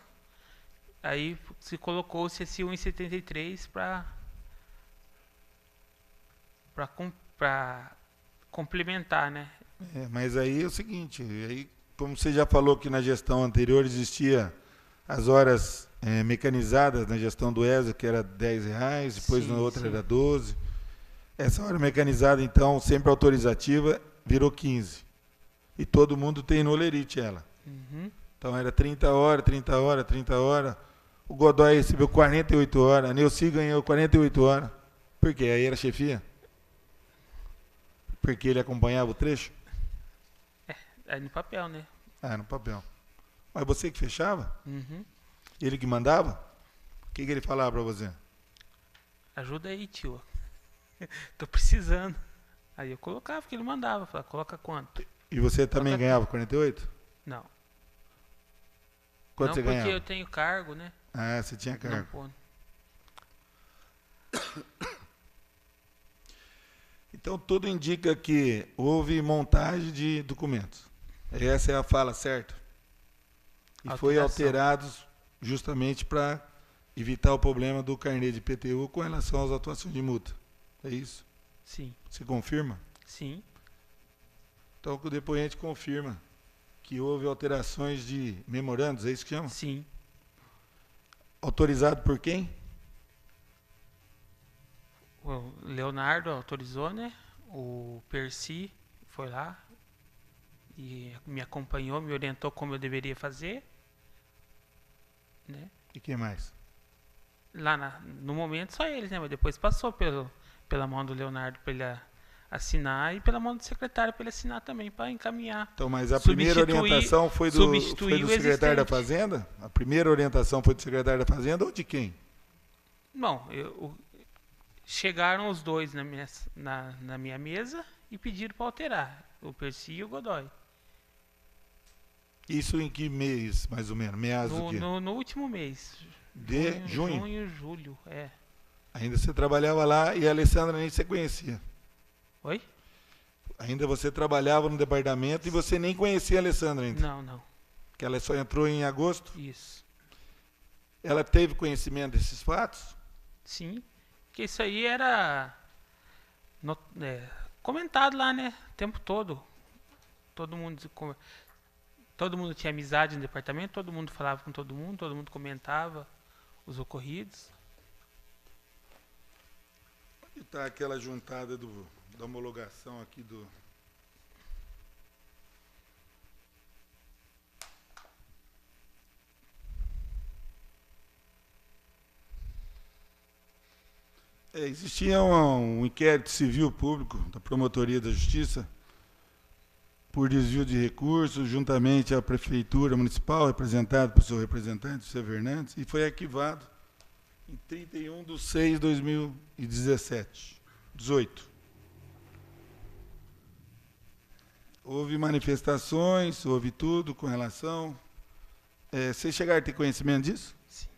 aí se colocou-se esse 1,73 para complementar, né? Mas aí é o seguinte, aí, como você já falou que na gestão anterior existia as horas mecanizadas, na gestão do ESA, que era R$10, depois na outra era 12. Essa hora mecanizada, então, sempre autorizativa, virou 15. E todo mundo tem no Olerite ela. Então era 30 horas, 30 horas, 30 horas. O Godoy recebeu 48 horas, a Neuci ganhou 48 horas. Por quê? Aí era chefia? Porque ele acompanhava o trecho? Aí no papel, né? No papel. Mas você que fechava? Ele que mandava? O que ele falava para você? Ajuda aí, tio. Tô precisando. Aí eu colocava, que ele mandava. Falava, coloca quanto? E você também ganhava 48? Não. Quanto você ganhava? Porque eu tenho cargo, né? Você tinha cargo. Então, tudo indica que houve montagem de documentos. Essa é a fala certa. E foi alterados justamente para evitar o problema do carnê de PTU com relação às atuações de multa. É isso? Sim. Você confirma? Sim. Então, o depoente confirma que houve alterações de memorandos, é isso que chama? Sim. Autorizado por quem? O Leonardo autorizou, né? O Percy foi lá e me acompanhou, me orientou como eu deveria fazer, né? E quem mais? Lá no momento só eles, né? Mas depois passou pela mão do Leonardo para ele assinar e pela mão do secretário para ele assinar também, para encaminhar. Então, mas a primeira orientação foi do secretário da Fazenda? A primeira orientação foi do secretário da Fazenda ou de quem? Bom, chegaram os dois na minha mesa e pediram para alterar, o Percy e o Godoy. Isso em que mês, mais ou menos? Meados do quê? No último mês. De junho? Junho, julho, Ainda você trabalhava lá e a Alessandra nem você conhecia. Oi? Ainda você trabalhava no departamento e você nem conhecia a Alessandra ainda? Não. Que ela só entrou em agosto? Isso. Ela teve conhecimento desses fatos? Sim. Porque isso aí era comentado lá, né? O tempo todo. Todo mundo tinha amizade no departamento, todo mundo falava com todo mundo comentava os ocorridos. Onde está aquela juntada da homologação aqui do... Existia um inquérito civil público da Promotoria da Justiça por desvio de recursos, juntamente à Prefeitura Municipal, representado por seu representante, José Fernandes, e foi arquivado em 31/6/2018. Houve manifestações, houve tudo com relação... vocês chegaram a ter conhecimento disso? Sim.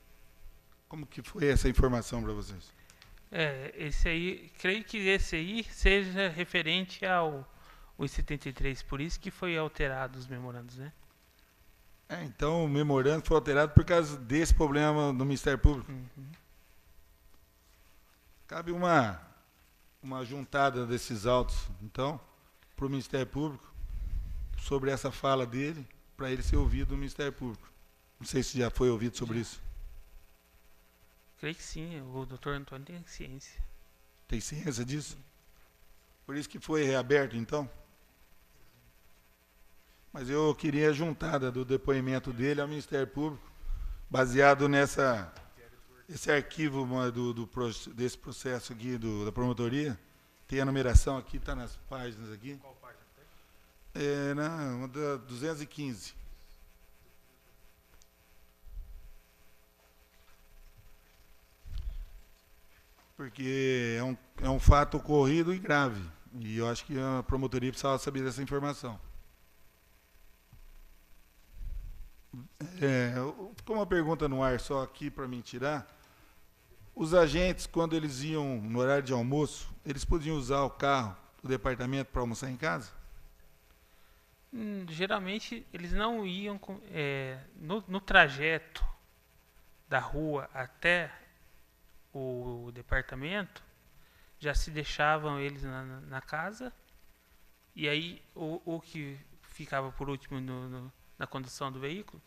Como que foi essa informação para vocês? Esse aí, creio que esse aí seja referente ao 73, por isso que foi alterado os memorandos, né? Então o memorando foi alterado por causa desse problema do Ministério Público. Uhum. Cabe uma juntada desses autos, então, para o Ministério Público, sobre essa fala dele, para ele ser ouvido no Ministério Público. Não sei se já foi ouvido sobre isso. Creio que sim, o doutor Antônio tem ciência. Tem ciência disso? Por isso que foi reaberto, então? Mas eu queria a juntada do depoimento dele ao Ministério Público, baseado esse arquivo desse processo aqui da promotoria. Tem a numeração aqui, está nas páginas aqui. Qual página tem? Uma da 215. Porque é um fato ocorrido e grave. E eu acho que a promotoria precisava saber dessa informação. Ficou uma pergunta no ar só aqui para mim tirar. Os agentes, quando eles iam no horário de almoço, eles podiam usar o carro do departamento para almoçar em casa? Geralmente, eles não iam no trajeto da rua até o departamento, já se deixavam eles na casa, e aí o que ficava por último na condução do veículo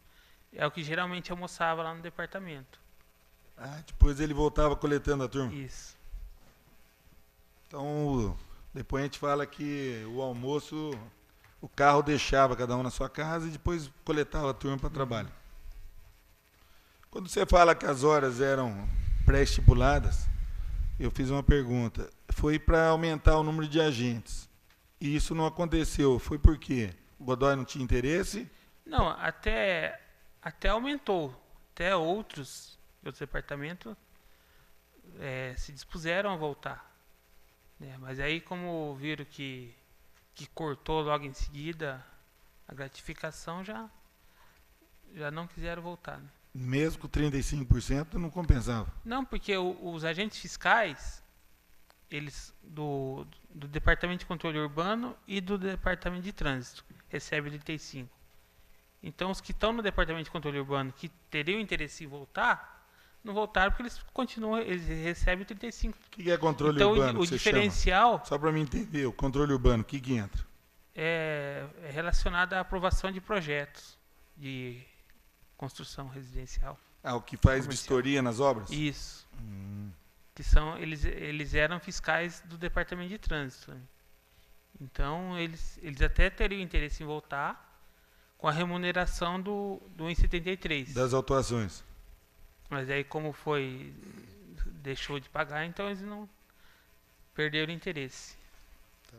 é o que geralmente almoçava lá no departamento. Depois ele voltava coletando a turma? Isso. Então, depois a gente fala que o almoço, o carro deixava cada um na sua casa e depois coletava a turma para trabalho. Quando você fala que as horas eram pré-estipuladas, eu fiz uma pergunta. Foi para aumentar o número de agentes. E isso não aconteceu. Foi por quê? O Godoy não tinha interesse? Não, até aumentou. Até outros departamentos se dispuseram a voltar. Mas aí, como viram que cortou logo em seguida a gratificação, já não quiseram voltar. Né? Mesmo com 35% não compensava? Não, porque os agentes fiscais, eles do Departamento de Controle Urbano e do Departamento de Trânsito, recebem 35%. Então, os que estão no Departamento de Controle Urbano, que teriam interesse em voltar, não voltaram porque eles recebem 35%. O que é controle então, urbano? O diferencial... Chama? Só para mim entender, o controle urbano, o que entra? É relacionado à aprovação de projetos de construção residencial. O que faz comercial. Vistoria nas obras? Isso. Que eles eram fiscais do Departamento de Trânsito. Né? Então, eles até teriam interesse em voltar com a remuneração do 1,73. Das autuações. Mas aí, como deixou de pagar, então eles não perderam o interesse. Tá.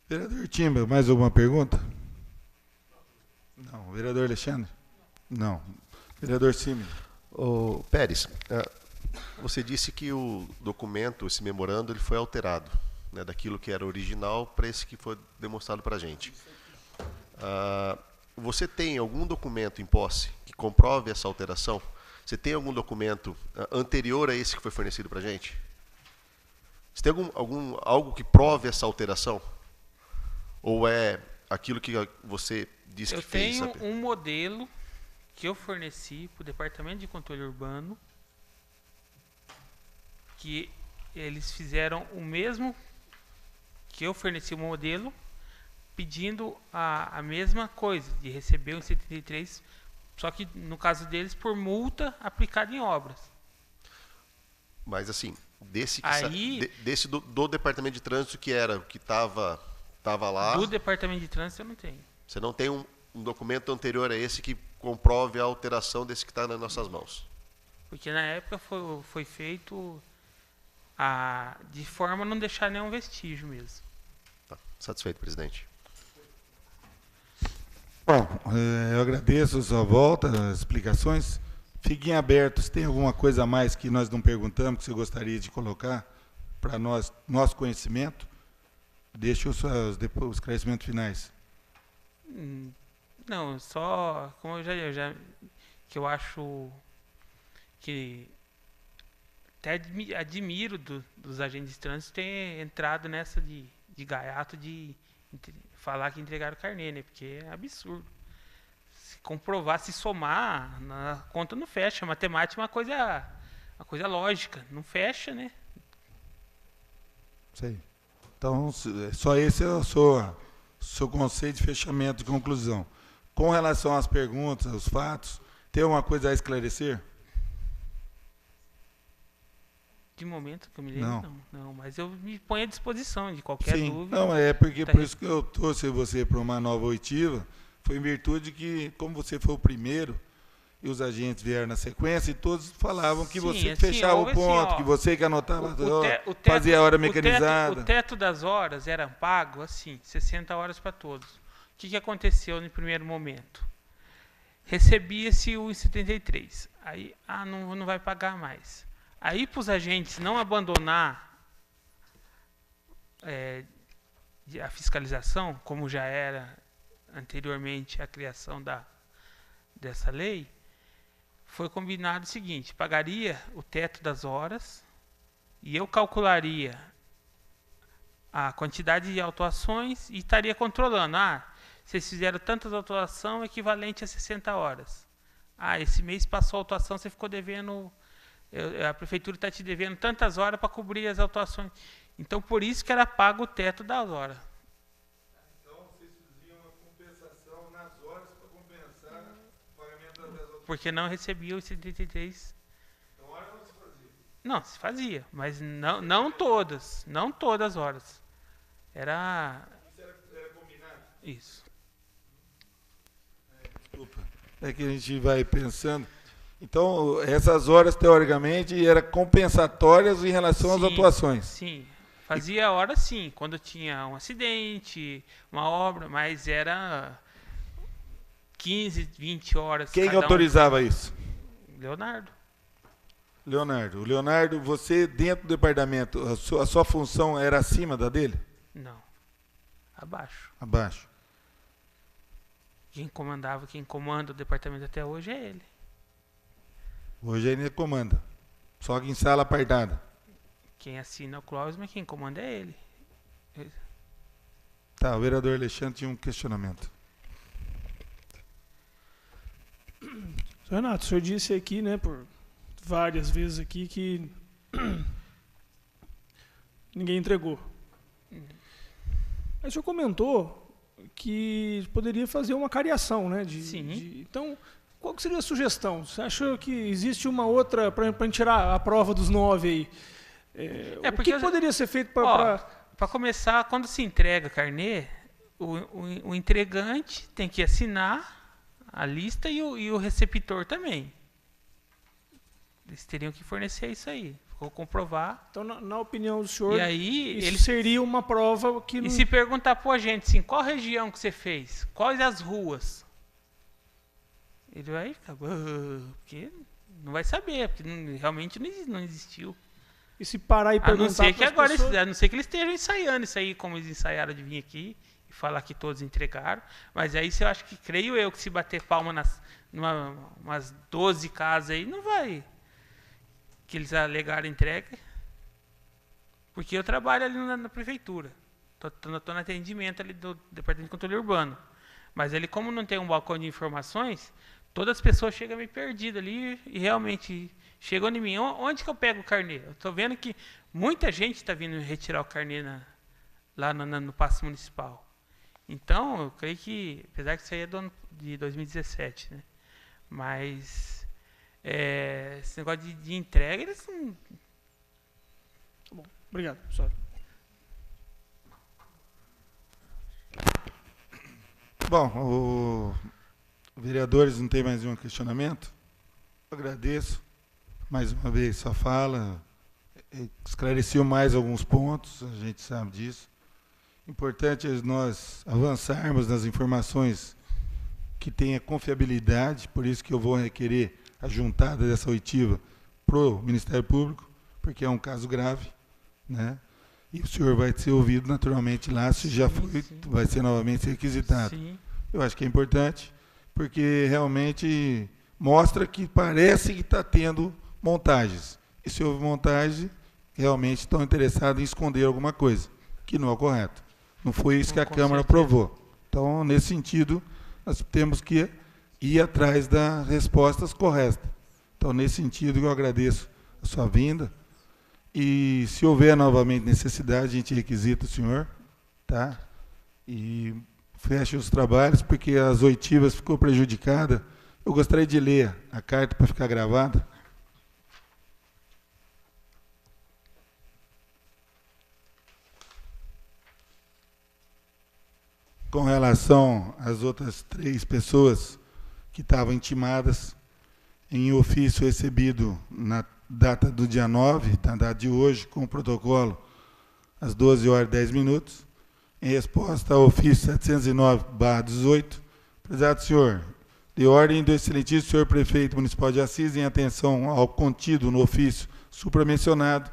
Vereador Timba, mais alguma pergunta? Não. Vereador Alexandre? Não. Vereador Cime? Ô, Pérez, você disse que o documento, esse memorando, ele foi alterado, né, daquilo que era original para esse que foi demonstrado para a gente. Você tem algum documento em posse que comprove essa alteração? Você tem algum documento anterior a esse que foi fornecido para a gente? Você tem algo que prove essa alteração? Ou é aquilo que você disse que fez? Eu tenho um modelo que eu forneci para o Departamento de Controle Urbano, que eles fizeram o mesmo que eu forneci o modelo, pedindo a mesma coisa, de receber o 73, só que no caso deles por multa aplicada em obras. Mas assim, desse do departamento de trânsito que estava lá, Do departamento de trânsito eu não tenho. você não tem um documento anterior a esse que comprove a alteração desse que está nas nossas mãos. Porque na época foi feito de forma a não deixar nenhum vestígio mesmo. Tá. Satisfeito, presidente? Bom, eu agradeço a sua volta, as explicações. Fiquem abertos, tem alguma coisa a mais que nós não perguntamos, que você gostaria de colocar para nosso conhecimento? Deixe os esclarecimentos finais. Não, só como eu já que eu acho que até admiro dos agentes de trânsito ter entrado nessa de gaiato de falar que entregaram carnê, né? Porque é absurdo. Se comprovar, se somar, a conta não fecha. A matemática é uma coisa lógica, não fecha, né? Sei. Então, só esse é o seu conceito de fechamento, de conclusão. Com relação às perguntas, aos fatos, tem alguma coisa a esclarecer? De momento que eu me lembro, não. Mas eu me ponho à disposição de qualquer Sim. dúvida. Não, por isso que eu trouxe você para uma nova oitiva, foi em virtude que, como você foi o primeiro, e os agentes vieram na sequência, e todos falavam que Sim, você assim, fechava o houve ponto, assim, ó, que você que anotava, o fazia a hora mecanizada. O teto das horas era pago, assim, 60 horas para todos. O que aconteceu no primeiro momento? Recebia-se o 73. Aí, não vai pagar mais. Aí, para os agentes não abandonar a fiscalização, como já era anteriormente a criação dessa lei, foi combinado o seguinte: pagaria o teto das horas e eu calcularia a quantidade de autuações e estaria controlando. Vocês fizeram tantas autuações equivalente a 60 horas. Esse mês passou a autuação, você ficou devendo, a prefeitura está te devendo tantas horas para cobrir as autuações. Então, por isso que era pago o teto das horas. Então, vocês faziam uma compensação nas horas para compensar o pagamento das outras. Porque não recebia os 73. Então, hora não se fazia. Não, se fazia, mas não todas. Não todas as horas. Era combinado? isso. Desculpa. É que a gente vai pensando. Então, essas horas, teoricamente, eram compensatórias em relação às atuações. Sim, fazia a hora sim, quando tinha um acidente, uma obra, mas era 15, 20 horas. Quem autorizava isso? Leonardo. Leonardo, você dentro do departamento, a sua função era acima da dele? Não, abaixo. Abaixo. Quem comanda o departamento até hoje é ele. Hoje ele comanda. Só que em sala apartada. Quem assina o clause, mas quem comanda é ele. Tá, o vereador Alexandre tinha um questionamento. Renato, o senhor disse aqui, né, por várias vezes aqui, que ninguém entregou. Mas o senhor comentou que poderia fazer uma cariação, né? Sim. Então, qual que seria a sugestão? Você acha que existe uma outra, para tirar a prova dos 9 aí? O que poderia ser feito para... Para começar, quando se entrega carnê, o entregante tem que assinar a lista e o receptor também. Eles teriam que fornecer isso aí. Vou comprovar. Então, na opinião do senhor, e aí, isso seria uma prova que... E se perguntar para o agente assim, qual região que você fez? Quais as ruas? Ele vai ficar... Porque não vai saber, porque realmente não existiu. E se parar e perguntar... A não ser que eles estejam ensaiando isso aí, como eles ensaiaram de vir aqui e falar que todos entregaram. Mas aí, creio eu, que se bater palma umas 12 casas aí, não vai... que eles alegaram entrega, porque eu trabalho ali na prefeitura, estou no atendimento ali do Departamento de Controle Urbano, mas ele, como não tem um balcão de informações, todas as pessoas chegam meio perdidas ali e realmente chegou em mim. Onde que eu pego o carnê? Eu estou vendo que muita gente está vindo retirar o carnê lá no Paço Municipal. Então, eu creio que, apesar que isso aí é do ano de 2017, né? Mas esse negócio de entrega, eles não... Tá bom. Obrigado, professor. Bom, vereadores, não tem mais nenhum questionamento? Eu agradeço mais uma vez sua fala, esclareceu mais alguns pontos, a gente sabe disso. Importante é nós avançarmos nas informações que tenha confiabilidade, por isso que eu vou requerer a juntada dessa oitiva para o Ministério Público, porque é um caso grave, né? E o senhor vai ser ouvido naturalmente lá, se já foi, vai ser novamente requisitado. Sim. Eu acho que é importante, porque realmente mostra que parece que está tendo montagens. E se houve montagem, realmente estão interessados em esconder alguma coisa, que não é o correto. Não foi isso que a Câmara aprovou. Então, nesse sentido, nós temos que ir atrás das respostas corretas. Então, nesse sentido, eu agradeço a sua vinda. E se houver novamente necessidade, a gente requisita o senhor, tá? E feche os trabalhos, porque as oitivas ficou prejudicada. Eu gostaria de ler a carta para ficar gravada. Com relação às outras 3 pessoas que estavam intimadas, em ofício recebido na data do dia 9, na data de hoje, com o protocolo, às 12h10, em resposta ao ofício 709/18, prezado senhor, de ordem do excelentíssimo senhor prefeito municipal de Assis, em atenção ao contido no ofício supramencionado,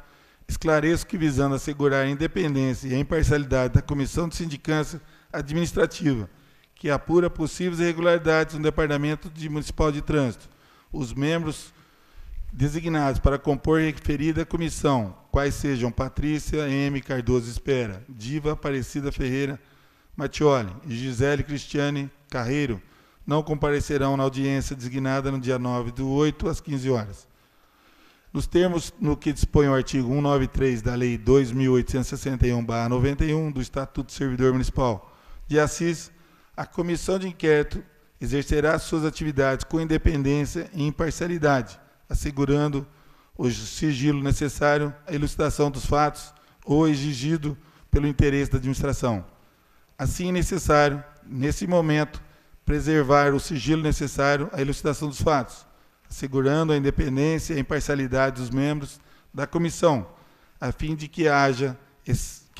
esclareço que, visando assegurar a independência e a imparcialidade da Comissão de Sindicância Administrativa, que apura possíveis irregularidades no Departamento Municipal de Trânsito, os membros designados para compor referida comissão, quais sejam Patrícia M. Cardoso Espera, Diva Aparecida Ferreira Mattioli e Gisele Cristiane Carreiro, não comparecerão na audiência designada no dia 9/8, às 15 horas. Nos termos no que dispõe o artigo 193 da Lei 2.861/91 do Estatuto do Servidor Municipal de Assis, a comissão de inquérito exercerá suas atividades com independência e imparcialidade, assegurando o sigilo necessário à elucidação dos fatos ou exigido pelo interesse da administração. Assim é necessário, nesse momento, preservar o sigilo necessário à elucidação dos fatos, assegurando a independência e a imparcialidade dos membros da comissão, a fim de que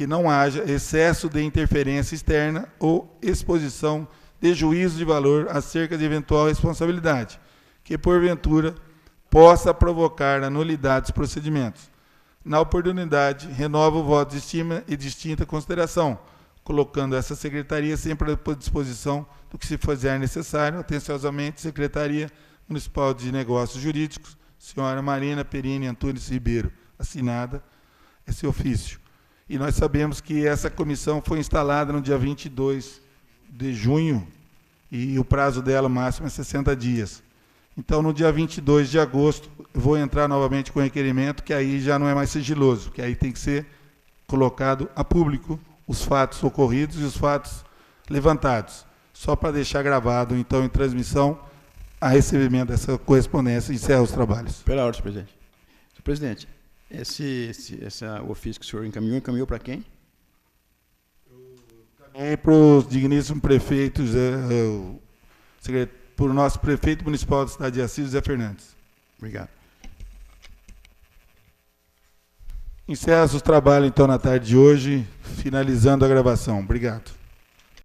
não haja excesso de interferência externa ou exposição de juízo de valor acerca de eventual responsabilidade, que, porventura, possa provocar a nulidade dos procedimentos. Na oportunidade, renovo o voto de estima e distinta consideração, colocando essa secretaria sempre à disposição do que se fizer necessário. Atenciosamente, Secretaria Municipal de Negócios Jurídicos, senhora Marina Perini Antunes Ribeiro, assinada esse ofício. E nós sabemos que essa comissão foi instalada no dia 22 de junho e o prazo dela máximo é 60 dias. Então, no dia 22 de agosto, eu vou entrar novamente com requerimento, que aí já não é mais sigiloso, que aí tem que ser colocado a público os fatos ocorridos e os fatos levantados, só para deixar gravado, então, em transmissão, a recebimento dessa correspondência e encerra os trabalhos. Pela ordem, senhor presidente. Senhor presidente, esse ofício que o senhor encaminhou para quem? Para os digníssimos prefeitos, para o nosso prefeito municipal da cidade de Assis, José Fernandes. Obrigado. Encerra os trabalhos, então, na tarde de hoje, finalizando a gravação. Obrigado.